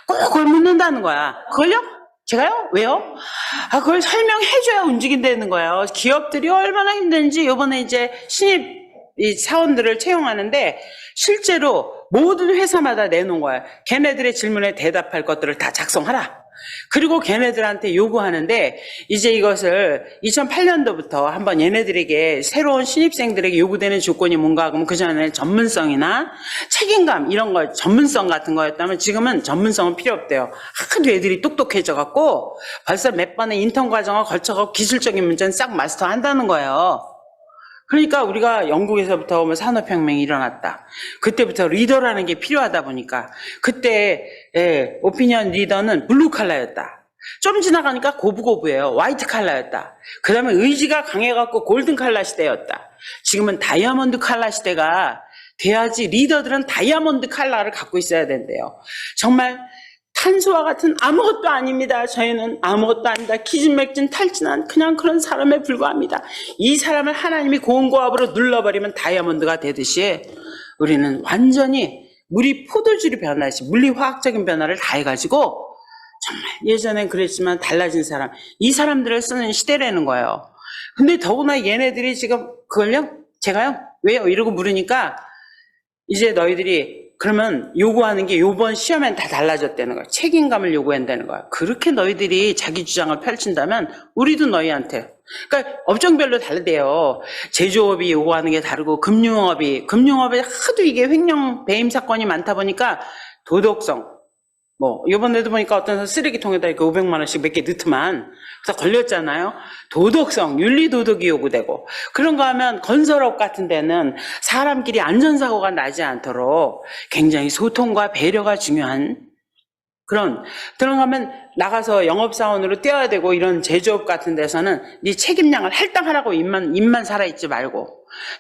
꼭 그걸 묻는다는 거야. 그걸요? 제가요? 왜요? 그걸 설명해줘야 움직인다는 거예요. 기업들이 얼마나 힘든지 이번에 이제 신입 이 사원들을 채용하는데 실제로 모든 회사마다 내놓은 거야. 걔네들의 질문에 대답할 것들을 다 작성하라. 그리고 걔네들한테 요구하는데 이제 이것을 2008년도부터 한번 얘네들에게 새로운 신입생들에게 요구되는 조건이 뭔가 그러면 그전에 전문성이나 책임감 이런 거 전문성 같은 거였다면 지금은 전문성은 필요 없대요. 하도 애들이 똑똑해져 갖고 벌써 몇 번의 인턴 과정을 거쳐서 기술적인 문제는 싹 마스터한다는 거예요. 그러니까 우리가 영국에서부터 오면 산업혁명이 일어났다. 그때부터 리더라는 게 필요하다 보니까 그때 오피니언 리더는 블루 칼라였다. 좀 지나가니까 고부고부예요. 화이트 칼라였다. 그 다음에 의지가 강해갖고 골든 칼라 시대였다. 지금은 다이아몬드 칼라 시대가 돼야지 리더들은 다이아몬드 칼라를 갖고 있어야 된대요. 정말 탄소와 같은 아무것도 아닙니다. 저희는 아무것도 아니다. 기진맥진 탈진한 그냥 그런 사람에 불과합니다. 이 사람을 하나님이 고온고압으로 눌러버리면 다이아몬드가 되듯이 우리는 완전히 물이 포도주로 변하듯이 물리화학적인 변화를 다 해가지고 정말 예전엔 그랬지만 달라진 사람, 이 사람들을 쓰는 시대라는 거예요. 근데 더구나 얘네들이 지금 그걸요? 제가요? 왜요? 이러고 물으니까 이제 너희들이 그러면 요구하는 게 요번 시험엔 다 달라졌다는 거야. 책임감을 요구한다는 거야. 그렇게 너희들이 자기 주장을 펼친다면 우리도 너희한테. 그러니까 업종별로 다르대요. 제조업이 요구하는 게 다르고 금융업이 하도 이게 횡령 배임 사건이 많다 보니까 도덕성. 요번에도 보니까 어떤 쓰레기통에다 이렇게 500만 원씩 몇 개 넣더만. 그래서 걸렸잖아요. 도덕성, 윤리도덕이 요구되고. 그런 거 하면 건설업 같은 데는 사람끼리 안전사고가 나지 않도록 굉장히 소통과 배려가 중요한 들어가면 나가서 영업사원으로 떼어야 되고 이런 제조업 같은 데서는 네 책임량을 할당하라고 입만 살아있지 말고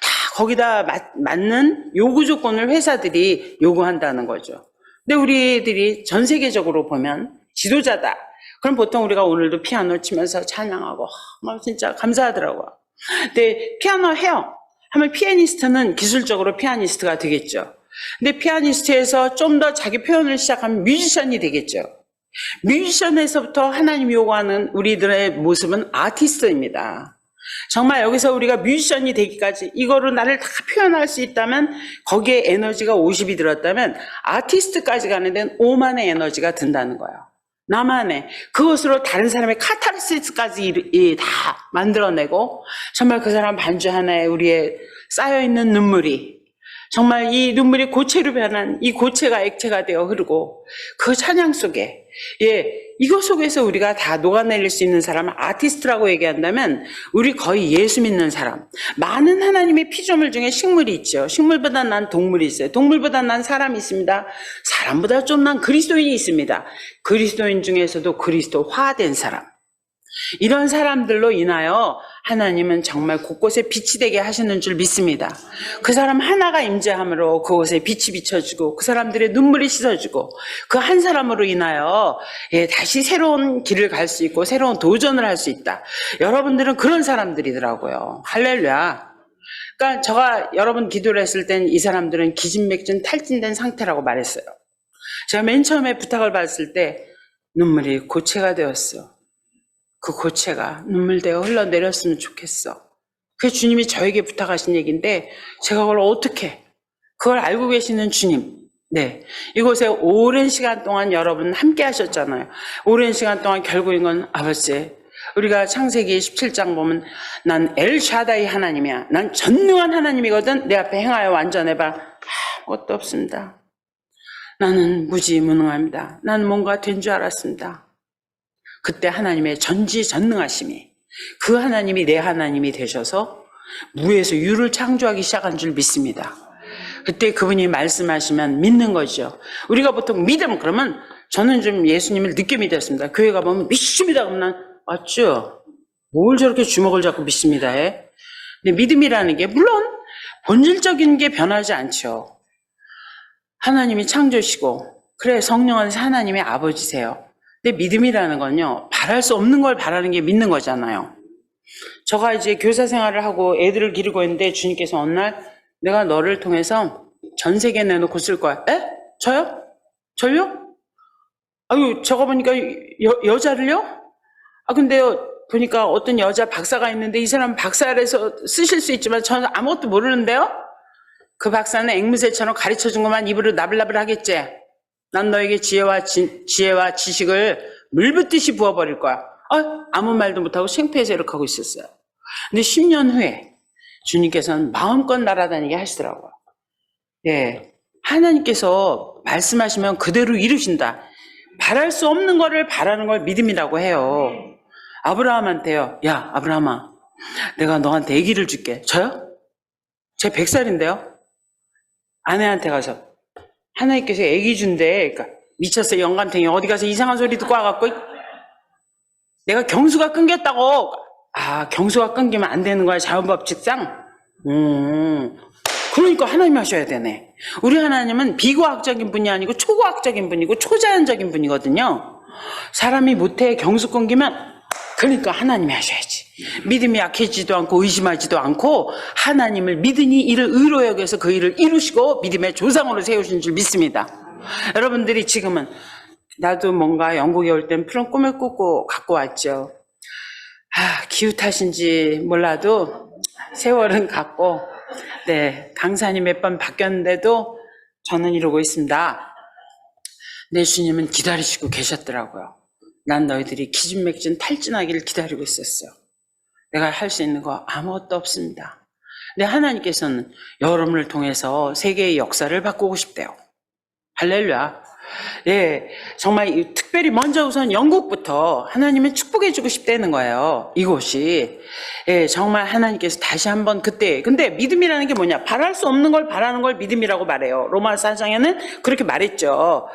다 거기다 맞는 요구 조건을 회사들이 요구한다는 거죠. 근데 우리들이 전 세계적으로 보면 지도자다. 그럼 보통 우리가 오늘도 피아노 치면서 찬양하고 막 진짜 감사하더라고요. 근데 피아노 해요. 하면 피아니스트는 기술적으로 피아니스트가 되겠죠. 근데 피아니스트에서 좀 더 자기 표현을 시작하면 뮤지션이 되겠죠. 뮤지션에서부터 하나님이 요구하는 우리들의 모습은 아티스트입니다. 정말 여기서 우리가 뮤지션이 되기까지 이거로 나를 다 표현할 수 있다면 거기에 에너지가 50이 들었다면 아티스트까지 가는 데는 5만의 에너지가 든다는 거예요. 나만의 그것으로 다른 사람의 카타르시스까지 다 만들어내고 정말 그 사람 반주 하나에 우리의 쌓여있는 눈물이 정말 이 눈물이 고체로 변한 이 고체가 액체가 되어 흐르고 그 찬양 속에 이것 속에서 우리가 다 녹아내릴 수 있는 사람을 아티스트라고 얘기한다면 우리 거의 예수 믿는 사람 많은 하나님의 피조물 중에 식물이 있죠. 식물보다 난 동물이 있어요. 동물보다 난 사람이 있습니다. 사람보다 좀 난 그리스도인이 있습니다. 그리스도인 중에서도 그리스도화된 사람 이런 사람들로 인하여 하나님은 정말 곳곳에 빛이 되게 하시는 줄 믿습니다. 그 사람 하나가 임재함으로 그곳에 빛이 비춰지고 그 사람들의 눈물이 씻어지고 그 한 사람으로 인하여 다시 새로운 길을 갈 수 있고 새로운 도전을 할 수 있다. 여러분들은 그런 사람들이더라고요. 할렐루야. 그러니까 제가 여러분 기도를 했을 땐 이 사람들은 기진맥진 탈진된 상태라고 말했어요. 제가 맨 처음에 부탁을 받았을 때 눈물이 고체가 되었어. 그 고체가 눈물되어 흘러내렸으면 좋겠어. 그게 주님이 저에게 부탁하신 얘기인데 제가 그걸 어떻게 그걸 알고 계시는 주님 이곳에 오랜 시간 동안 여러분 함께 하셨잖아요. 오랜 시간 동안 결국인 건 아버지 우리가 창세기 17장 보면 난 엘샤다이 하나님이야. 난 전능한 하나님이거든. 내 앞에 행하여 완전해봐. 아무것도 없습니다. 나는 무지무능합니다. 나는 뭔가 된 줄 알았습니다. 그때 하나님의 전지전능하심이 그 하나님이 내 하나님이 되셔서 무에서 유를 창조하기 시작한 줄 믿습니다. 그때 그분이 말씀하시면 믿는 거죠. 우리가 보통 믿음 그러면 저는 좀 예수님을 늦게 믿었습니다. 교회 가보면 믿습니다. 그러면 난 맞죠? 뭘 저렇게 주먹을 잡고 믿습니다 해? 근데 믿음이라는 게 물론 본질적인 게 변하지 않죠. 하나님이 창조시고 그래 성령 안에서 하나님의 아버지세요. 근데 믿음이라는 건요, 바랄 수 없는 걸 바라는 게 믿는 거잖아요. 제가 이제 교사 생활을 하고 애들을 기르고 있는데 주님께서 어느 날 내가 너를 통해서 전 세계에 내놓고 쓸 거야. 에? 저요? 저요? 아유, 저거 보니까 여자를요? 근데요, 보니까 어떤 여자 박사가 있는데 이 사람 박사라서 쓰실 수 있지만 저는 아무것도 모르는데요? 그 박사는 앵무새처럼 가르쳐준 것만 입으로 나불나불 하겠지? 난 너에게 지혜와 지식을 물붓듯이 부어버릴 거야. 아무 말도 못하고 생피해서 이렇게 하고 있었어요. 근데 10년 후에 주님께서는 마음껏 날아다니게 하시더라고요. 하나님께서 말씀하시면 그대로 이루신다. 바랄 수 없는 거를 바라는 걸 믿음이라고 해요. 아브라함한테요. 야, 아브라함아, 내가 너한테 아기를 줄게. 저요? 제 100살인데요? 아내한테 가서 하나님께서 아기 준대. 그러니까 미쳤어 영감탱이. 어디 가서 이상한 소리 듣고 와갖고 내가 경수가 끊겼다고. 경수가 끊기면 안 되는 거야 자연법칙상. 그러니까 하나님 하셔야 되네. 우리 하나님은 비과학적인 분이 아니고 초과학적인 분이고 초자연적인 분이거든요. 사람이 못해 경수 끊기면 그러니까 하나님이 하셔야지. 믿음이 약해지지도 않고 의심하지도 않고 하나님을 믿으니 이를 의로 여겨서 그 일을 이루시고 믿음의 조상으로 세우신 줄 믿습니다. 여러분들이 지금은 나도 뭔가 영국에 올 땐 푸른 꿈을 꾸고 갖고 왔죠. 기후 탓인지 몰라도 세월은 갔고 강산이 몇 번 바뀌었는데도 저는 이러고 있습니다. 내 주님은 기다리시고 계셨더라고요. 난 너희들이 기진맥진 탈진하기를 기다리고 있었어요. 내가 할 수 있는 거 아무것도 없습니다. 근데 하나님께서는 여러분을 통해서 세계의 역사를 바꾸고 싶대요. 할렐루야. 정말 특별히 먼저 우선 영국부터 하나님은 축복해주고 싶다는 거예요. 이곳이. 정말 하나님께서 다시 한번 그때. 근데 믿음이라는 게 뭐냐? 바랄 수 없는 걸 바라는 걸 믿음이라고 말해요. 로마서 4장에는 그렇게 말했죠.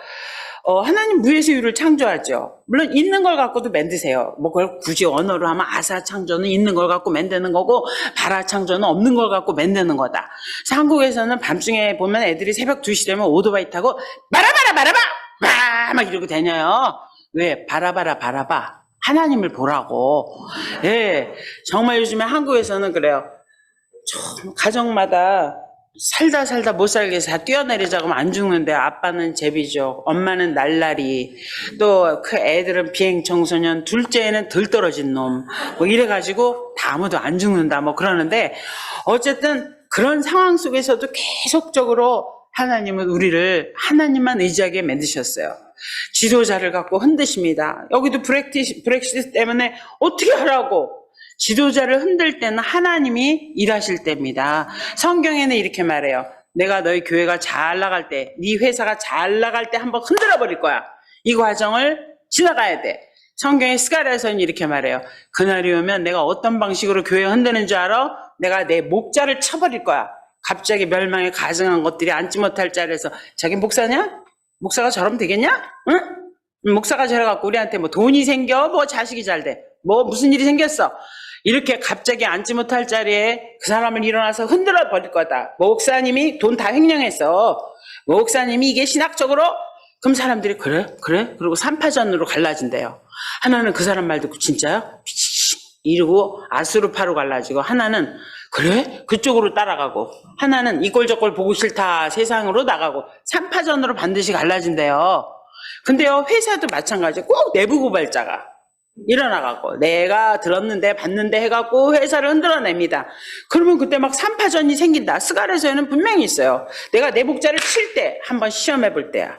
하나님 무에서 유를 창조하죠. 물론 있는 걸 갖고도 만드세요. 뭐 그걸 굳이 언어로 하면 아사 창조는 있는 걸 갖고 만드는 거고 바라 창조는 없는 걸 갖고 만드는 거다. 그래서 한국에서는 밤중에 보면 애들이 새벽 2시 되면 오토바이 타고 마라바라 막 이러고 다녀요. 왜? 바라봐. 하나님을 보라고. 예. 정말 요즘에 한국에서는 그래요. 가정마다 살다 못 살게 다 뛰어내리자고 하면 안 죽는데 아빠는 제비족, 엄마는 날라리, 또 그 애들은 비행 청소년, 둘째는 덜 떨어진 놈, 뭐 이래가지고 다 아무도 안 죽는다 뭐 그러는데 어쨌든 그런 상황 속에서도 계속적으로 하나님은 우리를 하나님만 의지하게 만드셨어요. 지도자를 갖고 흔드십니다. 여기도 브렉시트 때문에 어떻게 하라고? 지도자를 흔들 때는 하나님이 일하실 때입니다. 성경에는 이렇게 말해요. 내가 너희 교회가 잘 나갈 때, 네 회사가 잘 나갈 때 한번 흔들어 버릴 거야. 이 과정을 지나가야 돼. 성경의 스가랴에서는 이렇게 말해요. 그날이 오면 내가 어떤 방식으로 교회 흔드는 줄 알아? 내가 내 목자를 쳐버릴 거야. 갑자기 멸망에 가증한 것들이 앉지 못할 자리에서 자기 목사냐? 목사가 저러면 되겠냐? 응? 목사가 저래갖고 우리한테 뭐 돈이 생겨? 뭐 자식이 잘 돼? 뭐 무슨 일이 생겼어? 이렇게 갑자기 앉지 못할 자리에 그 사람을 일어나서 흔들어 버릴 거다. 목사님이 돈 다 횡령했어. 목사님이 이게 신학적으로? 그럼 사람들이 그래? 그리고 3파전으로 갈라진대요. 하나는 그 사람 말 듣고 진짜요? 이러고 아수르파로 갈라지고, 하나는 그래? 그쪽으로 따라가고, 하나는 이꼴 저꼴 보고 싫다 세상으로 나가고, 3파전으로 반드시 갈라진대요. 근데요, 회사도 마찬가지예요. 꼭 내부 고발자가 일어나가고 내가 들었는데 봤는데 해갖고 회사를 흔들어냅니다. 그러면 그때 막 3파전이 생긴다. 스가랴서에는 분명히 있어요. 내가 내 목자를 칠 때 한번 시험해 볼 때야.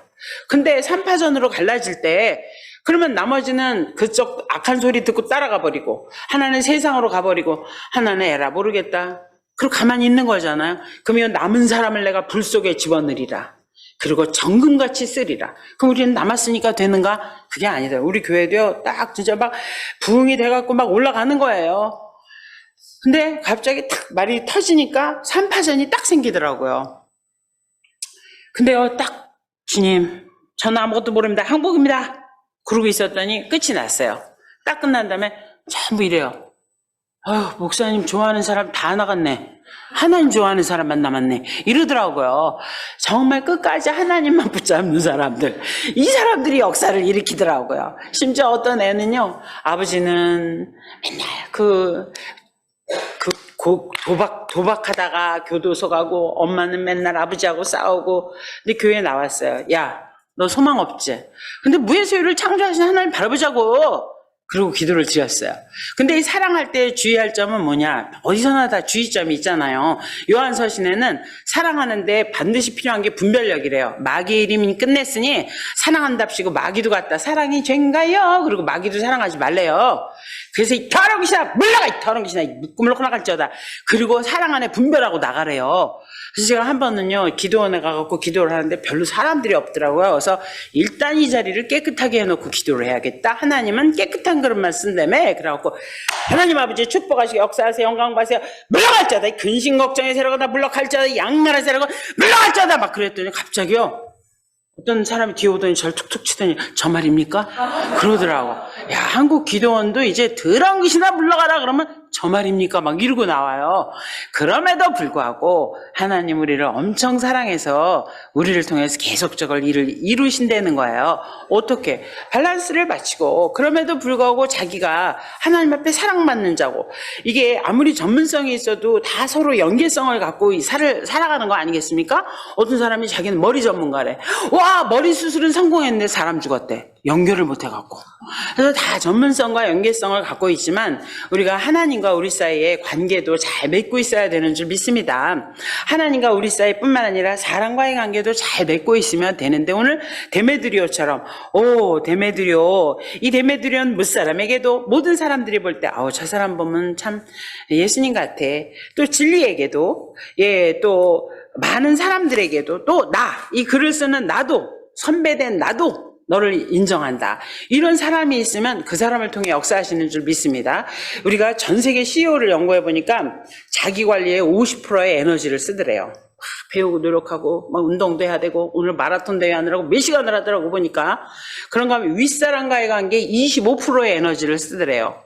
근데 3파전으로 갈라질 때 그러면 나머지는 그쪽 악한 소리 듣고 따라가 버리고, 하나는 세상으로 가버리고, 하나는 에라 모르겠다. 그리고 가만히 있는 거잖아요. 그러면 남은 사람을 내가 불 속에 집어넣으리라. 그리고 정금같이 쓰리라. 그럼 우리는 남았으니까 되는가? 그게 아니다. 우리 교회도요, 딱 진짜 막 부흥이 돼갖고 막 올라가는 거예요. 근데 갑자기 탁 말이 터지니까 3파전이 딱 생기더라고요. 근데요, 딱 주님, 저는 아무것도 모릅니다. 항복입니다. 그러고 있었더니 끝이 났어요. 딱 끝난 다음에 전부 이래요. 목사님 좋아하는 사람 다 나갔네. 하나님 좋아하는 사람만 남았네. 이러더라고요. 정말 끝까지 하나님만 붙잡는 사람들. 이 사람들이 역사를 일으키더라고요. 심지어 어떤 애는요, 아버지는 맨날 도박하다가 교도소 가고, 엄마는 맨날 아버지하고 싸우고, 근데 교회에 나왔어요. 야, 너 소망 없지? 근데 무해소유를 창조하신 하나님 바라보자고. 그리고 기도를 드렸어요. 근데 이 사랑할 때 주의할 점은 뭐냐? 어디서나 다 주의점이 있잖아요. 요한서신에는 사랑하는데 반드시 필요한 게 분별력이래요. 마귀의 이름이 끝냈으니 사랑한답시고 마귀도 같다. 사랑이 죄인가요? 그리고 마귀도 사랑하지 말래요. 그래서 이 더러운 귀신아 물러가! 이 더러운 귀신아 물러가 나갈지어다. 그리고 사랑 안에 분별하고 나가래요. 그래서 제가 한 번은요, 기도원에 가갖고 기도를 하는데 별로 사람들이 없더라고요. 그래서 일단 이 자리를 깨끗하게 해놓고 기도를 해야겠다. 하나님은 깨끗한 그릇만 쓴다며. 그래갖고 하나님 아버지 축복하시고 역사하세요. 영광 받으세요. 물러갈지어다. 근심 걱정의 세력은 다 물러갈지어다. 양날의 세력은 물러갈지어다. 막 그랬더니 갑자기요, 어떤 사람이 뒤에 오더니 저를 툭툭 치더니 저 말입니까? 그러더라고. 야, 한국 기도원도 이제 더러운 귀신아 물러가라 그러면 저 말입니까? 막 이러고 나와요. 그럼에도 불구하고 하나님 우리를 엄청 사랑해서 우리를 통해서 계속적으로 일을 이루신다는 거예요. 어떻게? 밸런스를 맞추고, 그럼에도 불구하고 자기가 하나님 앞에 사랑받는 자고, 이게 아무리 전문성이 있어도 다 서로 연계성을 갖고 살아가는 거 아니겠습니까? 어떤 사람이 자기는 머리 전문가래. 와, 머리 수술은 성공했는데 사람 죽었대. 연결을 못 해갖고. 그래서 다 전문성과 연계성을 갖고 있지만 우리가 하나님과 우리 사이의 관계도 잘 맺고 있어야 되는 줄 믿습니다. 하나님과 우리 사이뿐만 아니라 사람과의 관계도 잘 맺고 있으면 되는데, 오늘 데메드리오처럼, 데메드리오, 이 데메드리오는 무사람에게도 모든 사람들이 볼 때 저 사람 보면 참 예수님 같아. 또 진리에게도, 또 많은 사람들에게도, 또 이 글을 쓰는 나도, 선배된 나도 너를 인정한다. 이런 사람이 있으면 그 사람을 통해 역사하시는 줄 믿습니다. 우리가 전 세계 CEO를 연구해 보니까 자기 관리에 50%의 에너지를 쓰더래요. 배우고 노력하고 막 운동도 해야 되고, 오늘 마라톤 대회 하느라고 몇 시간을 하더라고 보니까. 그런가 하면 윗사람과의 관계에 25%의 에너지를 쓰더래요.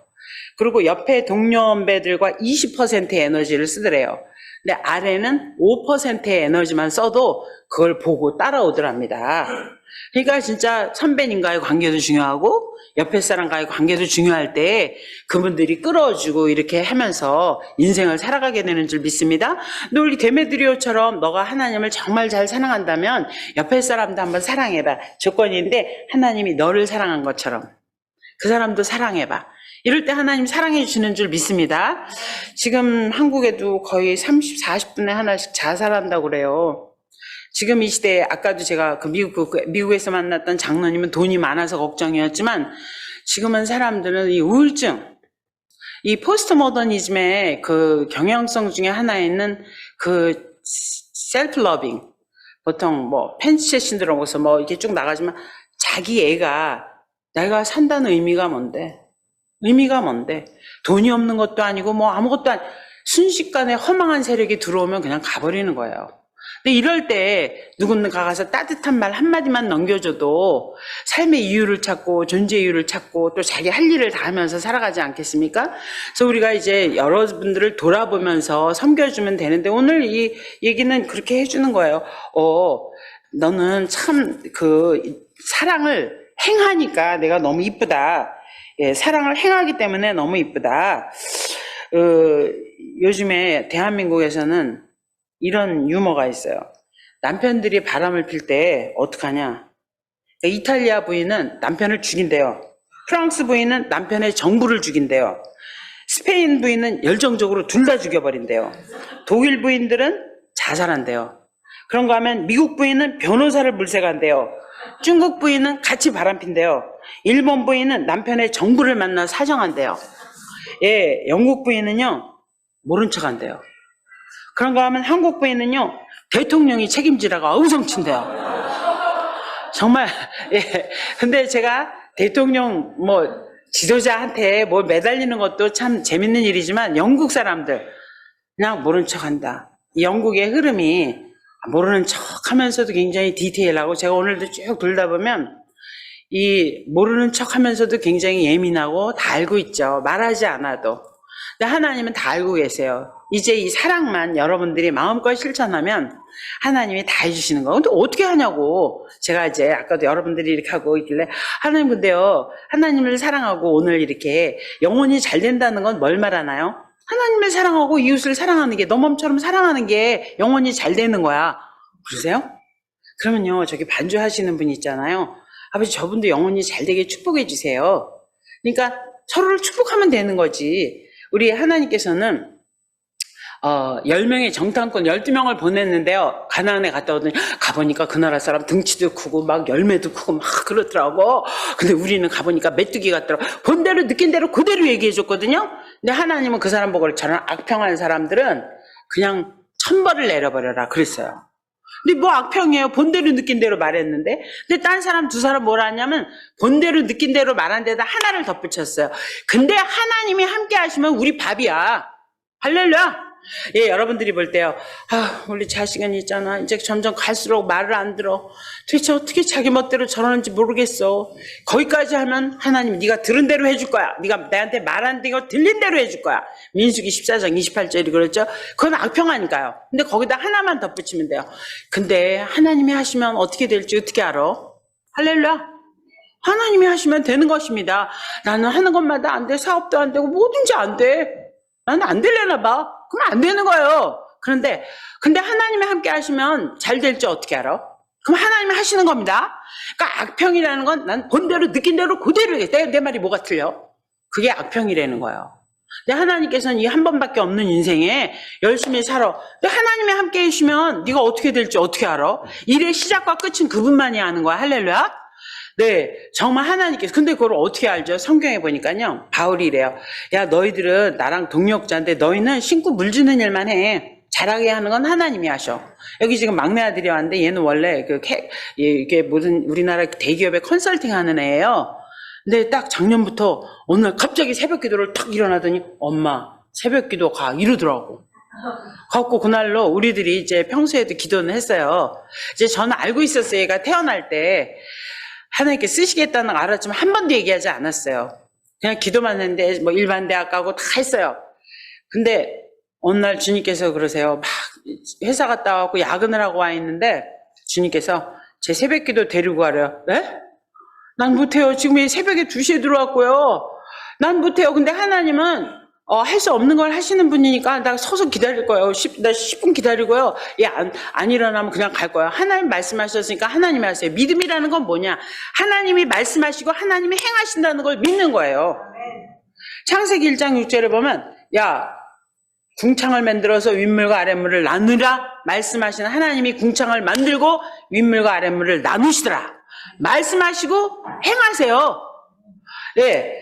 그리고 옆에 동료원배들과 20%의 에너지를 쓰더래요. 근데 아래는 5%의 에너지만 써도 그걸 보고 따라오더랍니다. 그러니까 진짜 선배님과의 관계도 중요하고 옆에 사람과의 관계도 중요할 때 그분들이 끌어주고 이렇게 하면서 인생을 살아가게 되는 줄 믿습니다. 근데 우리 데메드리오처럼 너가 하나님을 정말 잘 사랑한다면 옆에 사람도 한번 사랑해봐. 조건인데 하나님이 너를 사랑한 것처럼 그 사람도 사랑해봐. 이럴 때 하나님 사랑해 주시는 줄 믿습니다. 지금 한국에도 거의 30, 40분에 하나씩 자살한다고 그래요. 지금 이 시대에 아까도 제가 미국에서 만났던 장로님은 돈이 많아서 걱정이었지만 지금은 사람들은 이 우울증, 이 포스트 모더니즘의 그 경향성 중에 하나에는 그 셀프 러빙, 보통 뭐 펜체 신드롬에서 뭐 이렇게 쭉 나가지만 자기 애가 내가 산다는 의미가 뭔데? 의미가 뭔데? 돈이 없는 것도 아니고 뭐 아무것도 아니 순식간에 허망한 세력이 들어오면 그냥 가버리는 거예요. 근데 이럴 때 누군가 가서 따뜻한 말 한마디만 넘겨줘도 삶의 이유를 찾고 존재 이유를 찾고 또 자기 할 일을 다 하면서 살아가지 않겠습니까? 그래서 우리가 이제 여러분들을 돌아보면서 섬겨주면 되는데 오늘 이 얘기는 그렇게 해주는 거예요. 너는 참 사랑을 행하니까 내가 너무 이쁘다. 예, 사랑을 행하기 때문에 너무 이쁘다. 요즘에 대한민국에서는 이런 유머가 있어요. 남편들이 바람을 필 때 어떡하냐. 이탈리아 부인은 남편을 죽인대요. 프랑스 부인은 남편의 정부를 죽인대요. 스페인 부인은 열정적으로 둘 다 죽여버린대요. 독일 부인들은 자살한대요. 그런가 하면 미국 부인은 변호사를 물색한대요. 중국 부인은 같이 바람핀대요. 일본 부인은 남편의 정부를 만나 사정한대요. 예, 영국 부인은요 모른 척한대요. 그런가 하면 한국 부인은요 대통령이 책임지라고 어우성친대요. 정말 예. 근데 제가 대통령 뭐 지도자한테 뭐 매달리는 것도 참 재밌는 일이지만 영국 사람들 그냥 모른 척한다. 이 영국의 흐름이 모르는 척하면서도 굉장히 디테일하고 제가 오늘도 쭉 돌다 보면 이 모르는 척하면서도 굉장히 예민하고 다 알고 있죠. 말하지 않아도. 근데 하나님은 다 알고 계세요. 이제 이 사랑만 여러분들이 마음껏 실천하면 하나님이 다 해주시는 거. 근데 어떻게 하냐고. 제가 이제 아까도 여러분들이 이렇게 하고 있길래 하나님 근데요. 하나님을 사랑하고 오늘 이렇게 영혼이 잘 된다는 건 뭘 말하나요? 하나님을 사랑하고 이웃을 사랑하는 게 너 몸처럼 사랑하는 게 영혼이 잘 되는 거야. 그러세요? 그러면요. 저기 반주하시는 분 있잖아요. 아버지 저분도 영혼이 잘 되게 축복해 주세요. 그러니까 서로를 축복하면 되는 거지. 우리 하나님께서는 10명의 정탐꾼 12명을 보냈는데요. 가나안에 갔다 오더니 가보니까 그 나라 사람 등치도 크고 막 열매도 크고 막 그렇더라고. 근데 우리는 가보니까 메뚜기 같더라고. 본 대로 느낀 대로 그대로 얘기해 줬거든요. 근데 하나님은 그 사람 보고 저런 악평한 사람들은 그냥 천벌을 내려버려라 그랬어요. 근데 뭐 악평이에요. 본대로 느낀 대로 말했는데. 근데 딴 사람 두 사람 뭐라 하냐면 본대로 느낀 대로 말한 데다 하나를 덧붙였어요. 근데 하나님이 함께 하시면 우리 밥이야. 할렐루야. 예, 여러분들이 볼 때요. 우리 자식은 있잖아. 이제 점점 갈수록 말을 안 들어. 도대체 어떻게 자기 멋대로 저러는지 모르겠어. 거기까지 하면 하나님 네가 들은 대로 해줄 거야. 네가 내한테 말한 대로 들린 대로 해줄 거야. 민수기 14장 28절이 그랬죠. 그건 악평하니까요. 근데 거기다 하나만 덧붙이면 돼요. 근데 하나님이 하시면 어떻게 될지 어떻게 알아? 할렐루야. 하나님이 하시면 되는 것입니다. 나는 하는 것마다 안 돼. 사업도 안 되고 뭐든지 안 돼. 나는 안 되려나 봐. 그럼 안 되는 거예요. 근데 하나님이 함께 하시면 잘 될지 어떻게 알아? 그럼 하나님이 하시는 겁니다. 그러니까 악평이라는 건 난 본대로 느낀 대로 그대로 해. 내 말이 뭐가 틀려? 그게 악평이라는 거예요. 근데 하나님께서는 이 한 번밖에 없는 인생에 열심히 살아. 근데 하나님이 함께 해주시면 네가 어떻게 될지 어떻게 알아? 일의 시작과 끝은 그분만이 아는 거야. 할렐루야. 네, 정말 하나님께서. 근데 그걸 어떻게 알죠? 성경에 보니까요. 바울이 이래요. 야, 너희들은 나랑 동력자인데 너희는 신고 물주는 일만 해. 잘하게 하는 건 하나님이 하셔. 여기 지금 막내 아들이 왔는데 얘는 원래 이게 무슨 우리나라 대기업에 컨설팅 하는 애예요. 근데 딱 작년부터 어느 날 갑자기 새벽 기도를 탁 일어나더니 엄마 새벽 기도 가 이러더라고. 그래갖고 그날로 우리들이 이제 평소에도 기도는 했어요. 이제 저는 알고 있었어요. 얘가 태어날 때 하나님께 쓰시겠다는 걸 알았지만 한 번도 얘기하지 않았어요. 그냥 기도만 했는데 뭐 일반 대학 가고 다 했어요. 근데 어느 날 주님께서 그러세요. 막 회사 갔다 와갖고 야근을 하고 와 있는데 주님께서 제 새벽기도 데리고 가래요. 네? 난 못해요. 지금 이 새벽에 2시에 들어왔고요. 난 못해요. 근데 하나님은 할 수 없는 걸 하시는 분이니까 나 서서 기다릴 거예요. 나 10분 기다리고요. 안 일어나면 그냥 갈 거예요. 하나님 말씀하셨으니까 하나님이 하세요. 믿음이라는 건 뭐냐? 하나님이 말씀하시고 하나님이 행하신다는 걸 믿는 거예요. 창세기 1장 6절에 보면 궁창을 만들어서 윗물과 아랫물을 나누라 말씀하시는 하나님이 궁창을 만들고 윗물과 아랫물을 나누시더라. 말씀하시고 행하세요. 네,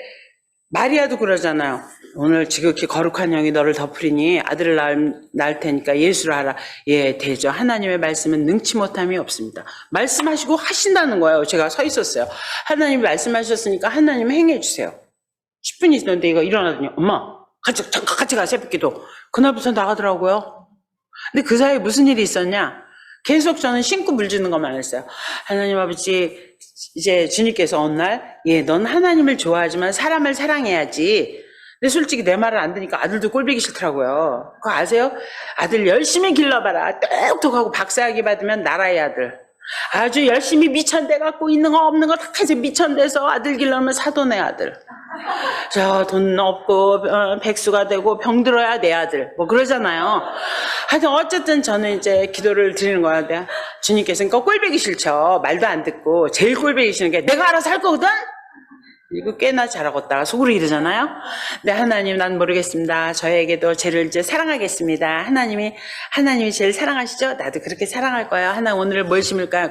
마리아도 그러잖아요. 오늘 지극히 거룩한 영이 너를 덮으리니 아들을 낳을 테니까 예수를 하라. 예, 되죠. 하나님의 말씀은 능치 못함이 없습니다. 말씀하시고 하신다는 거예요. 제가 서 있었어요. 하나님이 말씀하셨으니까 하나님 행해 주세요. 10분이 있는데 이거 일어나더니 엄마 같이 가 새벽기도. 그날부터 나가더라고요. 근데 그 사이에 무슨 일이 있었냐? 계속 저는 신고 물주는 것만 했어요. 하나님 아버지, 이제 주님께서 어느 날, 넌 하나님을 좋아하지만 사람을 사랑해야지. 근데 솔직히 내 말을 안 듣니까 아들도 꼴보기 싫더라고요. 그거 아세요? 아들 열심히 길러봐라. 똑똑하고 박사학위 받으면 나라의 아들. 아주 열심히 미천대 갖고 있는 거 없는 거 다 해서 미천대서 아들 길러면 사돈의 아들. 돈 없고 백수가 되고 병들어야 내 아들. 뭐 그러잖아요. 하여튼 어쨌든 저는 이제 기도를 드리는 거야. 주님께서는 꼴보기 싫죠. 말도 안 듣고 제일 꼴보기 싫은 게 내가 알아서 할 거거든. 이거 꽤나 잘하겠다 속으로 이러잖아요. 근데 하나님 난 모르겠습니다. 저에게도 쟤를 이제 사랑하겠습니다. 하나님이 제일 사랑하시죠? 나도 그렇게 사랑할 거예요. 하나님 오늘 뭘 심을까요?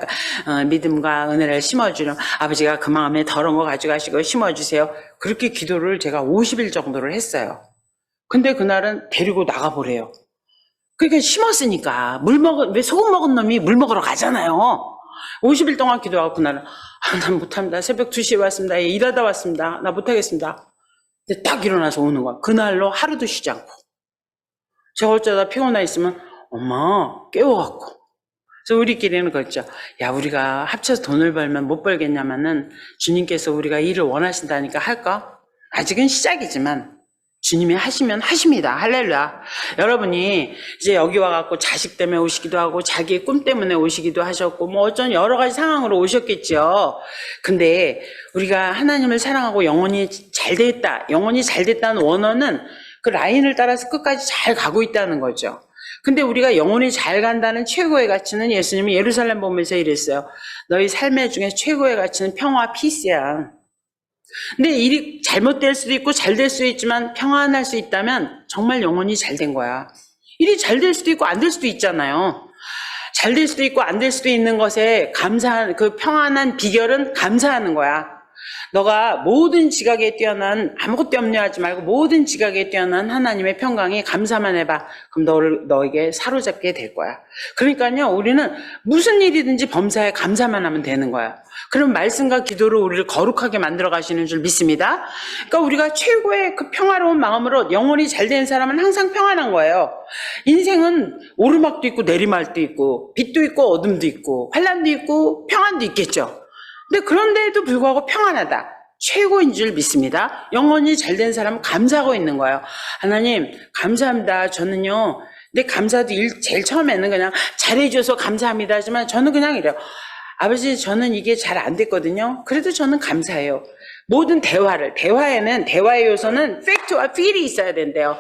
믿음과 은혜를 심어주는 아버지가 그 마음에 더러운 거 가져가시고 심어주세요. 그렇게 기도를 제가 50일 정도를 했어요. 근데 그날은 데리고 나가보래요. 그러니까 심었으니까 왜 소금 먹은 놈이 물 먹으러 가잖아요. 50일 동안 기도하고 그날은 난 못합니다. 새벽 2시에 왔습니다. 일하다 왔습니다. 나 못하겠습니다. 근데 딱 일어나서 오는 거야. 그날로 하루도 쉬지 않고. 제가 어쩌다 피곤해 있으면 엄마 깨워갖고. 그래서 우리끼리는 그랬죠. 우리가 합쳐서 돈을 벌면 못 벌겠냐마는 주님께서 우리가 일을 원하신다니까 할까? 아직은 시작이지만 주님이 하시면 하십니다. 할렐루야. 여러분이 이제 여기 와갖고 자식 때문에 오시기도 하고 자기의 꿈 때문에 오시기도 하셨고 뭐 어쩐 여러 가지 상황으로 오셨겠죠. 근데 우리가 하나님을 사랑하고 영혼이 잘 됐다는 원어는 그 라인을 따라서 끝까지 잘 가고 있다는 거죠. 근데 우리가 영혼이 잘 간다는 최고의 가치는 예수님이 예루살렘 보면서 이랬어요. 너희 삶의 중에 최고의 가치는 평화, 피스야. 근데 일이 잘못될 수도 있고 잘 될 수도 있지만 평안할 수 있다면 정말 영혼이 잘 된 거야. 일이 잘 될 수도 있고 안 될 수도 있잖아요. 잘 될 수도 있고 안 될 수도 있는 것에 그 평안한 비결은 감사하는 거야. 너가 모든 지각에 뛰어난 아무것도 염려하지 말고 모든 지각에 뛰어난 하나님의 평강에 감사만 해봐. 그럼 너에게 사로잡게 될 거야. 그러니까요, 우리는 무슨 일이든지 범사에 감사만 하면 되는 거야. 그럼 말씀과 기도로 우리를 거룩하게 만들어 가시는 줄 믿습니다. 그러니까 우리가 최고의 그 평화로운 마음으로 영혼이 잘 된 사람은 항상 평안한 거예요. 인생은 오르막도 있고 내리막도 있고 빛도 있고 어둠도 있고 환난도 있고 평안도 있겠죠. 근데 그런데도 불구하고 평안하다. 최고인 줄 믿습니다. 영혼이 잘 된 사람은 감사하고 있는 거예요. 하나님 감사합니다. 저는요. 근데 감사도 제일 처음에는 그냥 잘해줘서 감사합니다 하지만 저는 그냥 이래요. 아버지 저는 이게 잘 안 됐거든요. 그래도 저는 감사해요. 모든 대화에는 대화의 요소는 팩트와 필이 있어야 된대요.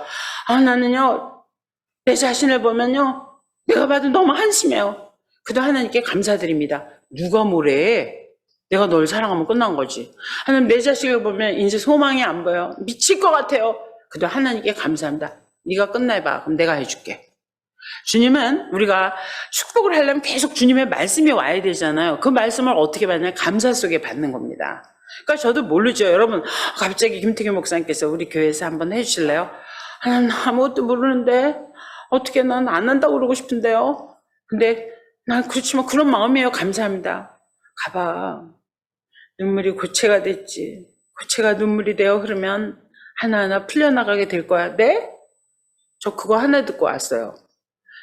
나는요. 내 자신을 보면요. 내가 봐도 너무 한심해요. 그래도 하나님께 감사드립니다. 누가 뭐래? 내가 널 사랑하면 끝난 거지. 하나님 내 자식을 보면 이제 소망이 안 보여. 미칠 것 같아요. 그래도 하나님께 감사합니다. 네가 끝내봐. 그럼 내가 해줄게. 주님은 우리가 축복을 하려면 계속 주님의 말씀이 와야 되잖아요. 그 말씀을 어떻게 받냐면 감사 속에 받는 겁니다. 그러니까 저도 모르죠. 여러분 갑자기 김태규 목사님께서 우리 교회에서 한번 해주실래요? 난 아무것도 모르는데 어떻게 난 안 한다고 그러고 싶은데요. 근데 난 그렇지만 그런 마음이에요. 감사합니다. 가봐. 눈물이 고체가 됐지. 고체가 눈물이 되어 흐르면 하나하나 풀려나가게 될 거야. 네? 저 그거 하나 듣고 왔어요.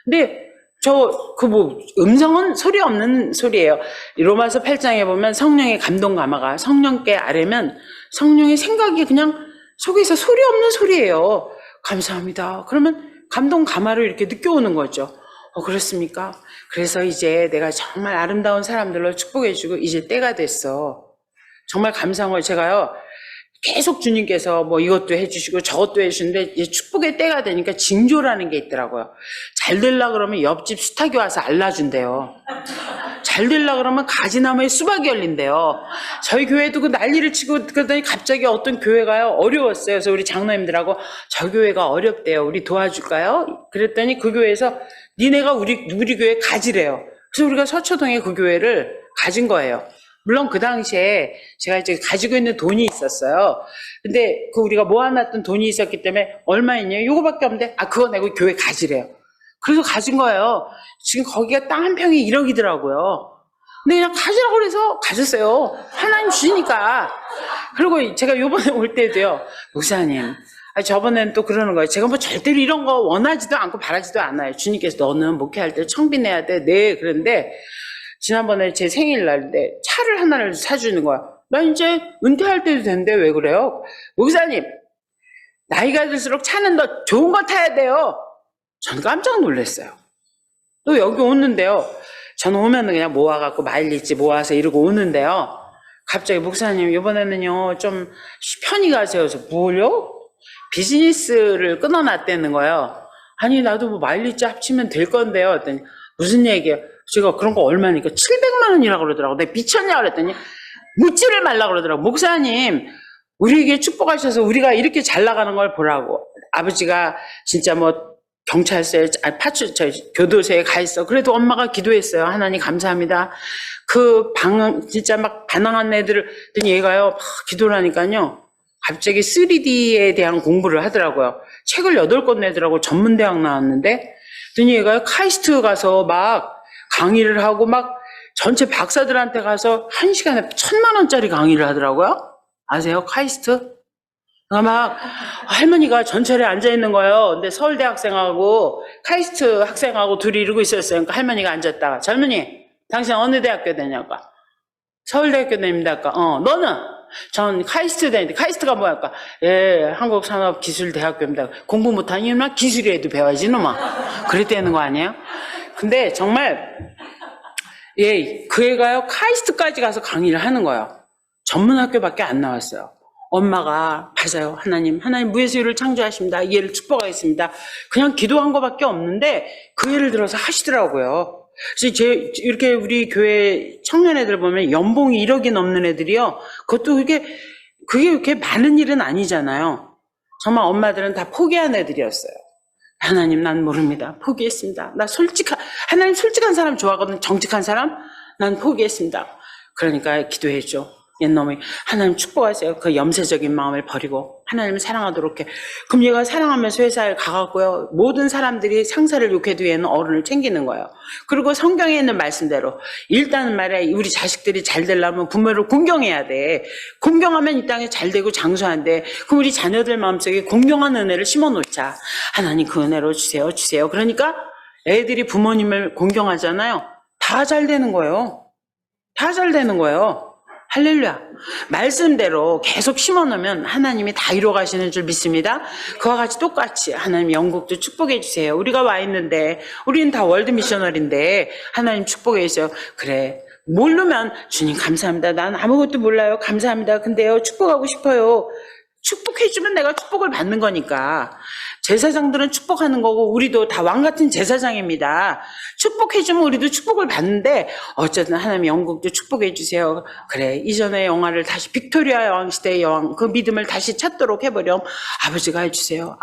근데 음성은 소리 없는 소리예요. 로마서 8장에 보면 성령의 감동 감화가 성령께 아뢰면 성령의 생각이 그냥 속에서 소리 없는 소리예요. 감사합니다. 그러면 감동 감화를 이렇게 느껴오는 거죠. 그렇습니까? 그래서 이제 내가 정말 아름다운 사람들로 축복해주고 이제 때가 됐어. 정말 감사한 거예요. 제가요, 계속 주님께서 뭐 이것도 해주시고 저것도 해주시는데 이제 축복의 때가 되니까 징조라는 게 있더라고요. 잘 되려고 그러면 옆집 수탉이 와서 알라준대요. 잘 되려고 그러면 가지나무에 수박이 열린대요. 저희 교회도 그 난리를 치고 그러더니 갑자기 어떤 교회가요 어려웠어요. 그래서 우리 장로님들하고 저 교회가 어렵대요. 우리 도와줄까요? 그랬더니 그 교회에서 니네가 우리 교회 가지래요. 그래서 우리가 서초동에 그 교회를 가진 거예요. 물론 그 당시에 제가 이제 가지고 있는 돈이 있었어요. 근데 그 우리가 모아놨던 돈이 있었기 때문에 얼마 있냐? 요거밖에 없는데 그거 내고 교회 가지래요. 그래서 가진 거예요. 지금 거기가 땅 한 평이 1억이더라고요. 근데 그냥 가지라고 그래서 가졌어요. 하나님 주시니까. 그리고 제가 요번에 올 때도요. 목사님, 저번에는 또 그러는 거예요. 제가 뭐 절대로 이런 거 원하지도 않고 바라지도 않아요. 주님께서 너는 목회할 때 청비 내야 돼. 네, 그런데 지난번에 제 생일날인데 차를 하나를 사주는 거야. 나 이제 은퇴할 때도 됐는데 왜 그래요? 목사님, 나이가 들수록 차는 더 좋은 거 타야 돼요. 전 깜짝 놀랐어요. 또 여기 오는데요. 저는 오면 그냥 모아갖고 마일리지 모아서 이러고 오는데요. 갑자기 목사님 이번에는요 좀 편히 가세요. 그래서 뭘요? 비즈니스를 끊어놨다는 거예요. 아니 나도 뭐 마일리지 합치면 될 건데요. 그랬더니 무슨 얘기예요? 제가 그런 거 얼마니까 700만 원이라고 그러더라고. 내가 미쳤냐 그랬더니 묻지를 말라고 그러더라고. 목사님 우리에게 축복하셔서 우리가 이렇게 잘 나가는 걸 보라고. 아버지가 진짜 뭐 경찰서에 교도소에 가 있어. 그래도 엄마가 기도했어요. 하나님 감사합니다. 진짜 막 반항한 애들을 얘가요 막 기도를 하니까요 갑자기 3D에 대한 공부를 하더라고요. 책을 8권 내더라고. 전문대학 나왔는데 그랬더니 얘가요 카이스트 가서 막 강의를 하고 막 전체 박사들한테 가서 1시간에 1,000만 원짜리 강의를 하더라고요. 아세요? 카이스트? 막 할머니가 전철에 앉아있는 거예요. 근데 서울대 학생하고 카이스트 학생하고 둘이 이러고 있었어요. 그러니까 할머니가 앉았다가 젊은이 당신 어느 대학교 다녀? 서울대학교 다닙니다. 너는? 전 카이스트 다니는데 카이스트가 뭐야? 예, 한국산업기술대학교입니다. 공부 못하니 막 기술이라도 배워야지 놈아. 그랬다는 거 아니에요? 근데 정말 그 애가요 카이스트까지 가서 강의를 하는 거예요. 전문학교밖에 안 나왔어요. 엄마가 맞아요. 하나님 무예수를 창조하십니다. 이 애를 축복하겠습니다. 그냥 기도한 거밖에 없는데 그 예를 들어서 하시더라고요. 그래서 이렇게 우리 교회 청년 애들 보면 연봉이 1억이 넘는 애들이요. 그것도 그게 그렇게 많은 일은 아니잖아요. 정말 엄마들은 다 포기한 애들이었어요. 하나님 난 모릅니다. 포기했습니다. 하나님 솔직한 사람 좋아하거든. 정직한 사람? 난 포기했습니다. 그러니까 기도해줘. 옛놈이 하나님 축복하세요. 그 염세적인 마음을 버리고 하나님을 사랑하도록 해. 그럼 얘가 사랑하면서 회사에 가갖고요. 모든 사람들이 상사를 욕해도 얘는 어른을 챙기는 거예요. 그리고 성경에 있는 말씀대로 일단은 말이야 우리 자식들이 잘 되려면 부모를 공경해야 돼. 공경하면 이 땅에 잘 되고 장수한대. 그럼 우리 자녀들 마음속에 공경한 은혜를 심어놓자. 하나님 그 은혜로 주세요. 그러니까 애들이 부모님을 공경하잖아요. 다 잘 되는 거예요. 다 잘 되는 거예요. 할렐루야. 말씀대로 계속 심어놓으면 하나님이 다 이루어가시는 줄 믿습니다. 그와 같이 똑같이 하나님 영국도 축복해 주세요. 우리가 와 있는데 우리는 다 월드 미셔널인데 하나님 축복해 주세요. 그래 모르면 주님 감사합니다. 난 아무것도 몰라요. 감사합니다. 근데요 축복하고 싶어요. 축복해주면 내가 축복을 받는 거니까. 제사장들은 축복하는 거고 우리도 다 왕같은 제사장입니다. 축복해주면 우리도 축복을 받는데 어쨌든 하나님 영국도 축복해주세요. 그래 이전의 영화를 다시 빅토리아 여왕 시대의 여왕 그 믿음을 다시 찾도록 해보렴. 아버지가 해주세요.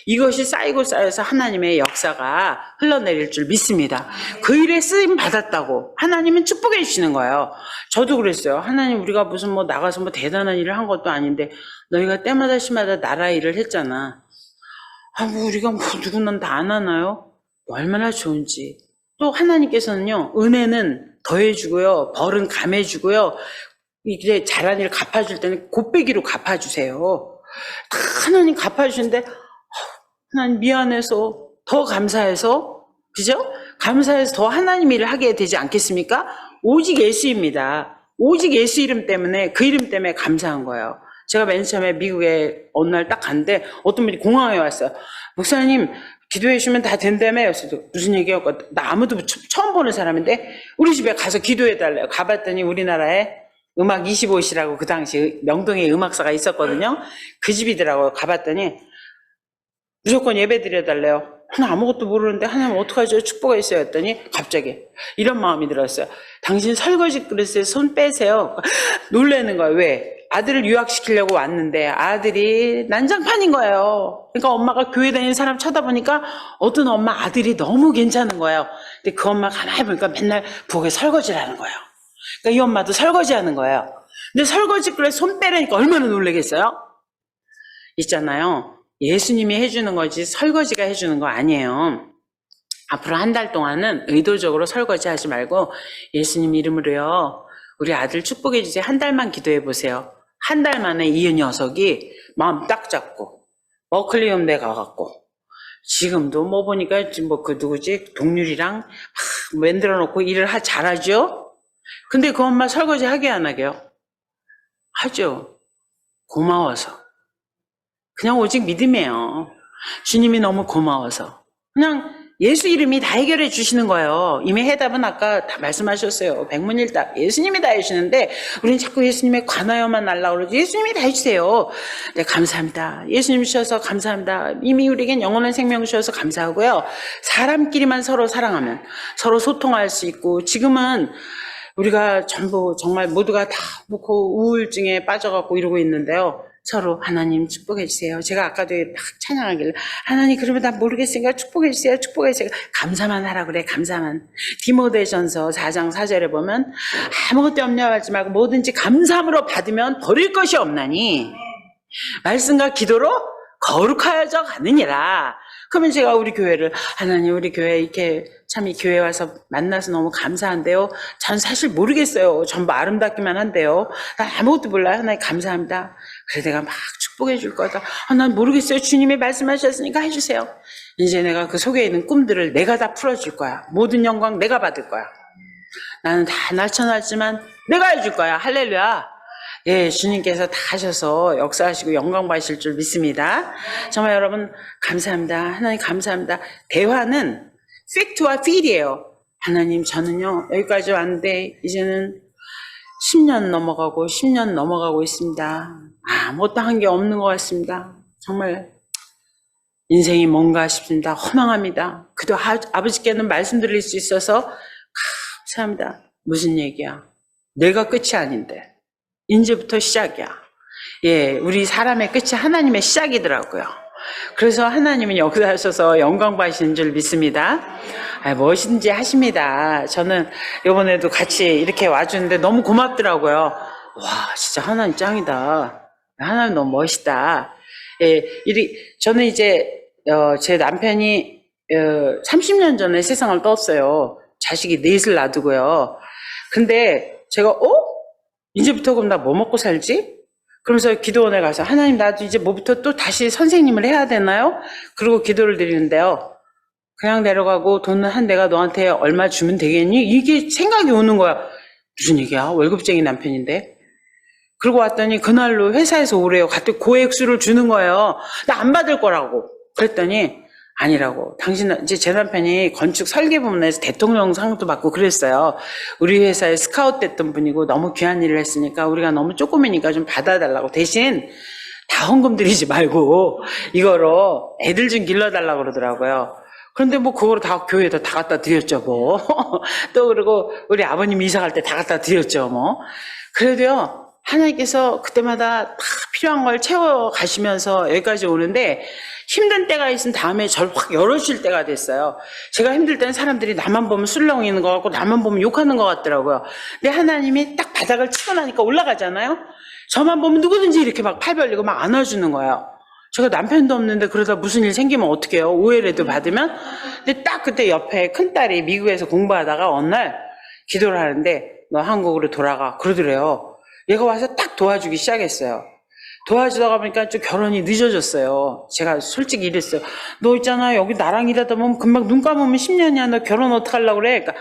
이것이 쌓이고 쌓여서 하나님의 역사가 흘러내릴 줄 믿습니다. 그 일에 쓰임 받았다고 하나님은 축복해 주시는 거예요. 저도 그랬어요. 하나님 우리가 무슨 뭐 나가서 뭐 대단한 일을 한 것도 아닌데 너희가 때마다 시마다 나라 일을 했잖아. 뭐 우리가 뭐 누구는 다 안 하나요? 얼마나 좋은지. 또 하나님께서는요 은혜는 더해주고요 벌은 감해주고요 이제 잘한 일 갚아줄 때는 곱배기로 갚아주세요. 다 하나님 갚아주시는데 하나님 미안해서 더 감사해서 그죠? 감사해서 더 하나님 일을 하게 되지 않겠습니까? 오직 예수입니다. 오직 예수 이름 때문에 그 이름 때문에 감사한 거예요. 제가 맨 처음에 미국에 어느 날 딱 갔는데 어떤 분이 공항에 왔어요. 목사님 기도해 주면 다 된다며요. 그래서 무슨 얘기야? 나 아무도 처음 보는 사람인데 우리 집에 가서 기도해 달래요. 가봤더니 우리나라에 음악 25시라고 그 당시 명동에 음악사가 있었거든요. 그 집이더라고요. 가봤더니 무조건 예배 드려달래요. 하나 아무것도 모르는데 하나님 어떡하죠? 축복이 있어요 했더니 갑자기 이런 마음이 들었어요. 당신 설거지 그릇에 손 빼세요. 놀라는 거예요. 왜? 아들을 유학시키려고 왔는데 아들이 난장판인 거예요. 그러니까 엄마가 교회 다니는 사람 쳐다보니까 어떤 엄마 아들이 너무 괜찮은 거예요. 근데 그 엄마 가만히 보니까 맨날 부엌에 설거지를 하는 거예요. 그러니까 이 엄마도 설거지 하는 거예요. 근데 설거지 그릇에 손 빼라니까 얼마나 놀라겠어요? 있잖아요. 예수님이 해주는 거지 설거지가 해주는 거 아니에요. 앞으로 한 달 동안은 의도적으로 설거지 하지 말고 예수님 이름으로요. 우리 아들 축복해 주세요. 한 달만 기도해 보세요. 한 달 만에 이 녀석이 마음 딱 잡고 머클리 음대 가갖고 지금도 뭐 보니까 뭐 그 누구지 동률이랑 막 만들어 놓고 일을 잘하죠. 근데 그 엄마 설거지 하게 안 하게요? 하죠. 고마워서. 그냥 오직 믿음이에요. 주님이 너무 고마워서. 그냥 예수 이름이 다 해결해 주시는 거예요. 이미 해답은 아까 다 말씀하셨어요. 백문일답. 예수님이 다 해주시는데 우리는 자꾸 예수님에 관하여만 날라 그러지. 예수님이 다 해주세요. 네, 감사합니다. 예수님 주셔서 감사합니다. 이미 우리에겐 영원한 생명 주셔서 감사하고요. 사람끼리만 서로 사랑하면 서로 소통할 수 있고 지금은 우리가 전부 정말 모두가 다 묻고 우울증에 빠져갖고 이러고 있는데요. 서로 하나님 축복해 주세요. 제가 아까도 막 찬양하길래 하나님 그러면 나 모르겠으니까 축복해 주세요. 축복해 주세요. 감사만 하라 그래. 감사만. 디모데전서 4장 4절에 보면 아무것도 염려하지 말고 뭐든지 감사함으로 받으면 버릴 것이 없나니 말씀과 기도로 거룩하여져 가느니라. 그러면 제가 우리 교회를 하나님 우리 교회 이렇게 참 이 교회 와서 만나서 너무 감사한데요. 전 사실 모르겠어요. 전부 아름답기만 한데요. 난 아무것도 몰라요. 하나님 감사합니다. 그래 내가 막 축복해 줄 거다. 난 모르겠어요. 주님이 말씀하셨으니까 해주세요. 이제 내가 그 속에 있는 꿈들을 내가 다 풀어줄 거야. 모든 영광 내가 받을 거야. 나는 다 날쳐놨지만 내가 해줄 거야. 할렐루야. 예, 주님께서 다 하셔서 역사하시고 영광 받으실 줄 믿습니다. 정말 여러분 감사합니다. 하나님 감사합니다. 대화는 팩트와 필이에요. 하나님 저는요 여기까지 왔는데 이제는 10년 넘어가고 10년 넘어가고 있습니다. 아무것도 한 게 없는 것 같습니다. 정말 인생이 뭔가 싶습니다. 허망합니다. 그도 아버지께는 말씀드릴 수 있어서 감사합니다. 무슨 얘기야? 내가 끝이 아닌데 이제부터 시작이야. 예, 우리 사람의 끝이 하나님의 시작이더라고요. 그래서 하나님은 여기서 하셔서 영광 받으시는 줄 믿습니다. 무엇인지 하십니다. 저는 이번에도 같이 이렇게 와주는데 너무 고맙더라고요. 와, 진짜 하나님 짱이다. 하나님 너무 멋있다. 예, 저는 이제 제 남편이 30년 전에 세상을 떴어요. 자식이 넷을 놔두고요. 근데 제가 이제부터 그럼 나 뭐 먹고 살지? 그러면서 기도원에 가서 하나님 나도 이제 뭐부터 또 다시 선생님을 해야 되나요? 그리고 기도를 드리는데요. 그냥 내려가고 돈은 한 내가 너한테 얼마 주면 되겠니? 이게 생각이 오는 거야. 무슨 얘기야? 월급쟁이 남편인데. 그러고 왔더니 그날로 회사에서 오래요. 갔더니 고액수를 주는 거예요. 나 안 받을 거라고. 그랬더니 아니라고. 당신은 이제 제 남편이 건축 설계 부문에서 대통령 상도 받고 그랬어요. 우리 회사에 스카웃 됐던 분이고 너무 귀한 일을 했으니까 우리가 너무 조금이니까 좀 받아달라고. 대신 다 헌금 드리지 말고 이거로 애들 좀 길러달라고 그러더라고요. 그런데 뭐 그거를 다 교회에다 다 갖다 드렸죠 뭐. 또 그리고 우리 아버님 이사 갈 때 다 갖다 드렸죠 뭐. 그래도요 하나님께서 그때마다 다 필요한 걸 채워 가시면서 여기까지 오는데 힘든 때가 있은 다음에 저를 확 열어줄 때가 됐어요. 제가 힘들 때는 사람들이 나만 보면 술렁이는 것 같고 나만 보면 욕하는 것 같더라고요. 근데 하나님이 딱 바닥을 치고 나니까 올라가잖아요. 저만 보면 누구든지 이렇게 막 팔 벌리고 막 안아주는 거예요. 제가 남편도 없는데 그러다 무슨 일 생기면 어떡해요? 오해라도 받으면? 근데 딱 그때 옆에 큰딸이 미국에서 공부하다가 어느 날 기도를 하는데 너 한국으로 돌아가 그러더래요. 얘가 와서 딱 도와주기 시작했어요. 도와주다가 보니까 좀 결혼이 늦어졌어요. 제가 솔직히 이랬어요. 너 있잖아 여기 나랑 일하다 보면 금방 눈 감으면 10년이야. 너 결혼 어떡하려고 그래? 그러니까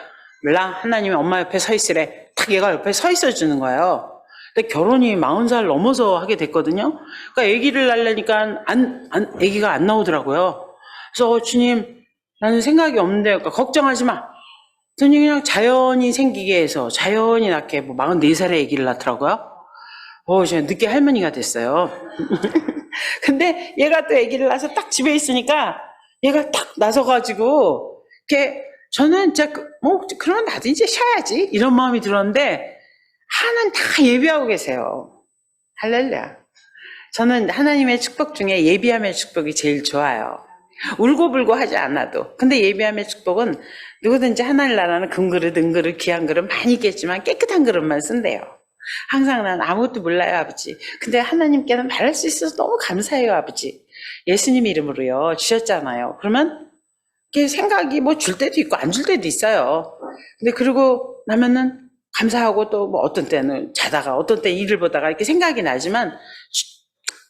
몰라 하나님이 엄마 옆에 서 있으래. 딱 얘가 옆에 서 있어 주는 거예요. 근데 결혼이 40살 넘어서 하게 됐거든요. 그러니까 아기를 낳으려니까 아기가 안 나오더라고요. 그래서 주님, 나는 생각이 없는데, 그러니까 걱정하지 마. 그랬더니 그냥 자연이 생기게 해서 자연이 낳게 뭐 44살에 아기를 낳더라고요. 제가 늦게 할머니가 됐어요. 근데 얘가 또 아기를 낳아서 딱 집에 있으니까 얘가 딱 나서가지고 이렇게 저는 진짜 그러면 나도 이제 쉬어야지 이런 마음이 들었는데 하나는 다 예비하고 계세요. 할렐루야. 저는 하나님의 축복 중에 예비함의 축복이 제일 좋아요. 울고불고 하지 않아도. 근데 예비함의 축복은 누구든지 하나님 나라는 금그릇, 은그릇, 귀한 그릇 많이 있겠지만 깨끗한 그릇만 쓴대요. 항상 난 아무것도 몰라요, 아버지. 근데 하나님께는 말할 수 있어서 너무 감사해요, 아버지. 예수님 이름으로요, 주셨잖아요. 그러면 이게 생각이 뭐 줄 때도 있고 안 줄 때도 있어요. 근데 그러고 나면은 감사하고 또 뭐 어떤 때는 자다가 어떤 때 일을 보다가 이렇게 생각이 나지만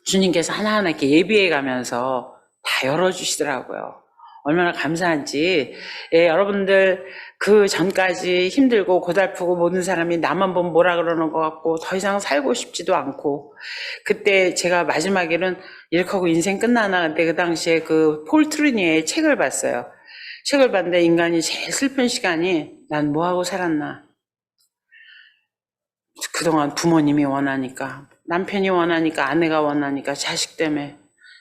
주님께서 하나하나 이렇게 예비해 가면서 다 열어주시더라고요. 얼마나 감사한지. 예, 여러분들 그 전까지 힘들고 고달프고 모든 사람이 나만 보면 뭐라 그러는 것 같고 더 이상 살고 싶지도 않고 그때 제가 마지막에는 이렇게 하고 인생 끝나나 근데 그 당시에 그 폴 트루니의 책을 봤어요. 책을 봤는데 인간이 제일 슬픈 시간이 난 뭐하고 살았나. 그동안 부모님이 원하니까 남편이 원하니까 아내가 원하니까 자식 때문에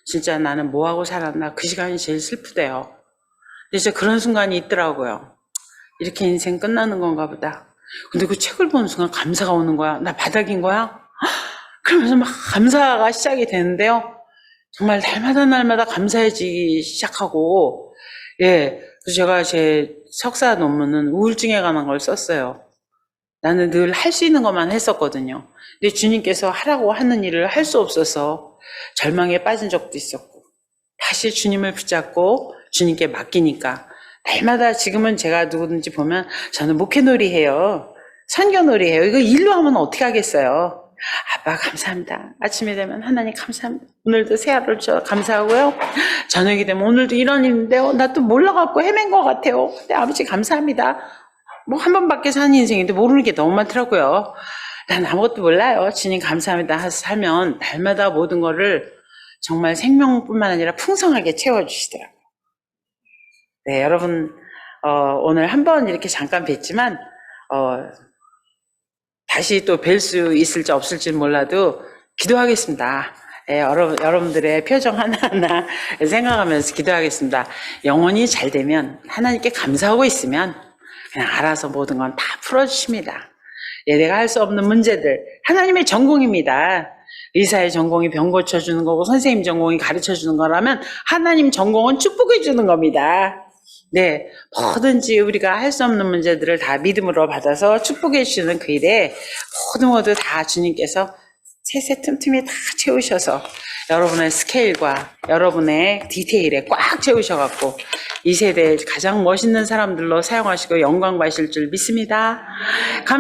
진짜 나는 뭐하고 살았나 그 시간이 제일 슬프대요. 근데 진짜 그런 순간이 있더라고요. 이렇게 인생 끝나는 건가 보다. 근데 그 책을 보는 순간 감사가 오는 거야. 나 바닥인 거야? 그러면서 막 감사가 시작이 되는데요. 정말 날마다 감사해지기 시작하고 예, 그래서 제가 제 석사 논문은 우울증에 관한 걸 썼어요. 나는 늘 할 수 있는 것만 했었거든요. 근데 주님께서 하라고 하는 일을 할 수 없어서 절망에 빠진 적도 있었고 다시 주님을 붙잡고 주님께 맡기니까 날마다 지금은 제가 누구든지 보면 저는 목회놀이 해요. 선교놀이 해요. 이거 일로 하면 어떻게 하겠어요. 아빠 감사합니다. 아침이 되면 하나님 감사합니다. 오늘도 새 하루를 주셔서 감사하고요. 저녁이 되면 오늘도 이런 일인데요. 나 또 몰라갖고 헤맨 것 같아요. 근데 아버지 감사합니다. 뭐 한 번밖에 사는 인생인데 모르는 게 너무 많더라고요. 난 아무것도 몰라요. 주님 감사합니다 하서 살면 날마다 모든 거를 정말 생명뿐만 아니라 풍성하게 채워주시더라고요. 네, 여러분 오늘 한번 이렇게 잠깐 뵀지만 다시 또 뵐 수 있을지 없을지는 몰라도 기도하겠습니다. 예, 여러분들의 표정 하나하나 생각하면서 기도하겠습니다. 영혼이 잘 되면 하나님께 감사하고 있으면 그냥 알아서 모든 건 다 풀어주십니다. 예, 내가 할 수 없는 문제들 하나님의 전공입니다. 의사의 전공이 병 고쳐주는 거고 선생님 전공이 가르쳐주는 거라면 하나님 전공은 축복해주는 겁니다. 네, 뭐든지 우리가 할 수 없는 문제들을 다 믿음으로 받아서 축복해 주시는 그 일에 모두 다 주님께서 세세 틈틈이 다 채우셔서 여러분의 스케일과 여러분의 디테일에 꽉 채우셔갖고 이 세대에 가장 멋있는 사람들로 사용하시고 영광 받으실 줄 믿습니다. 감사합니다.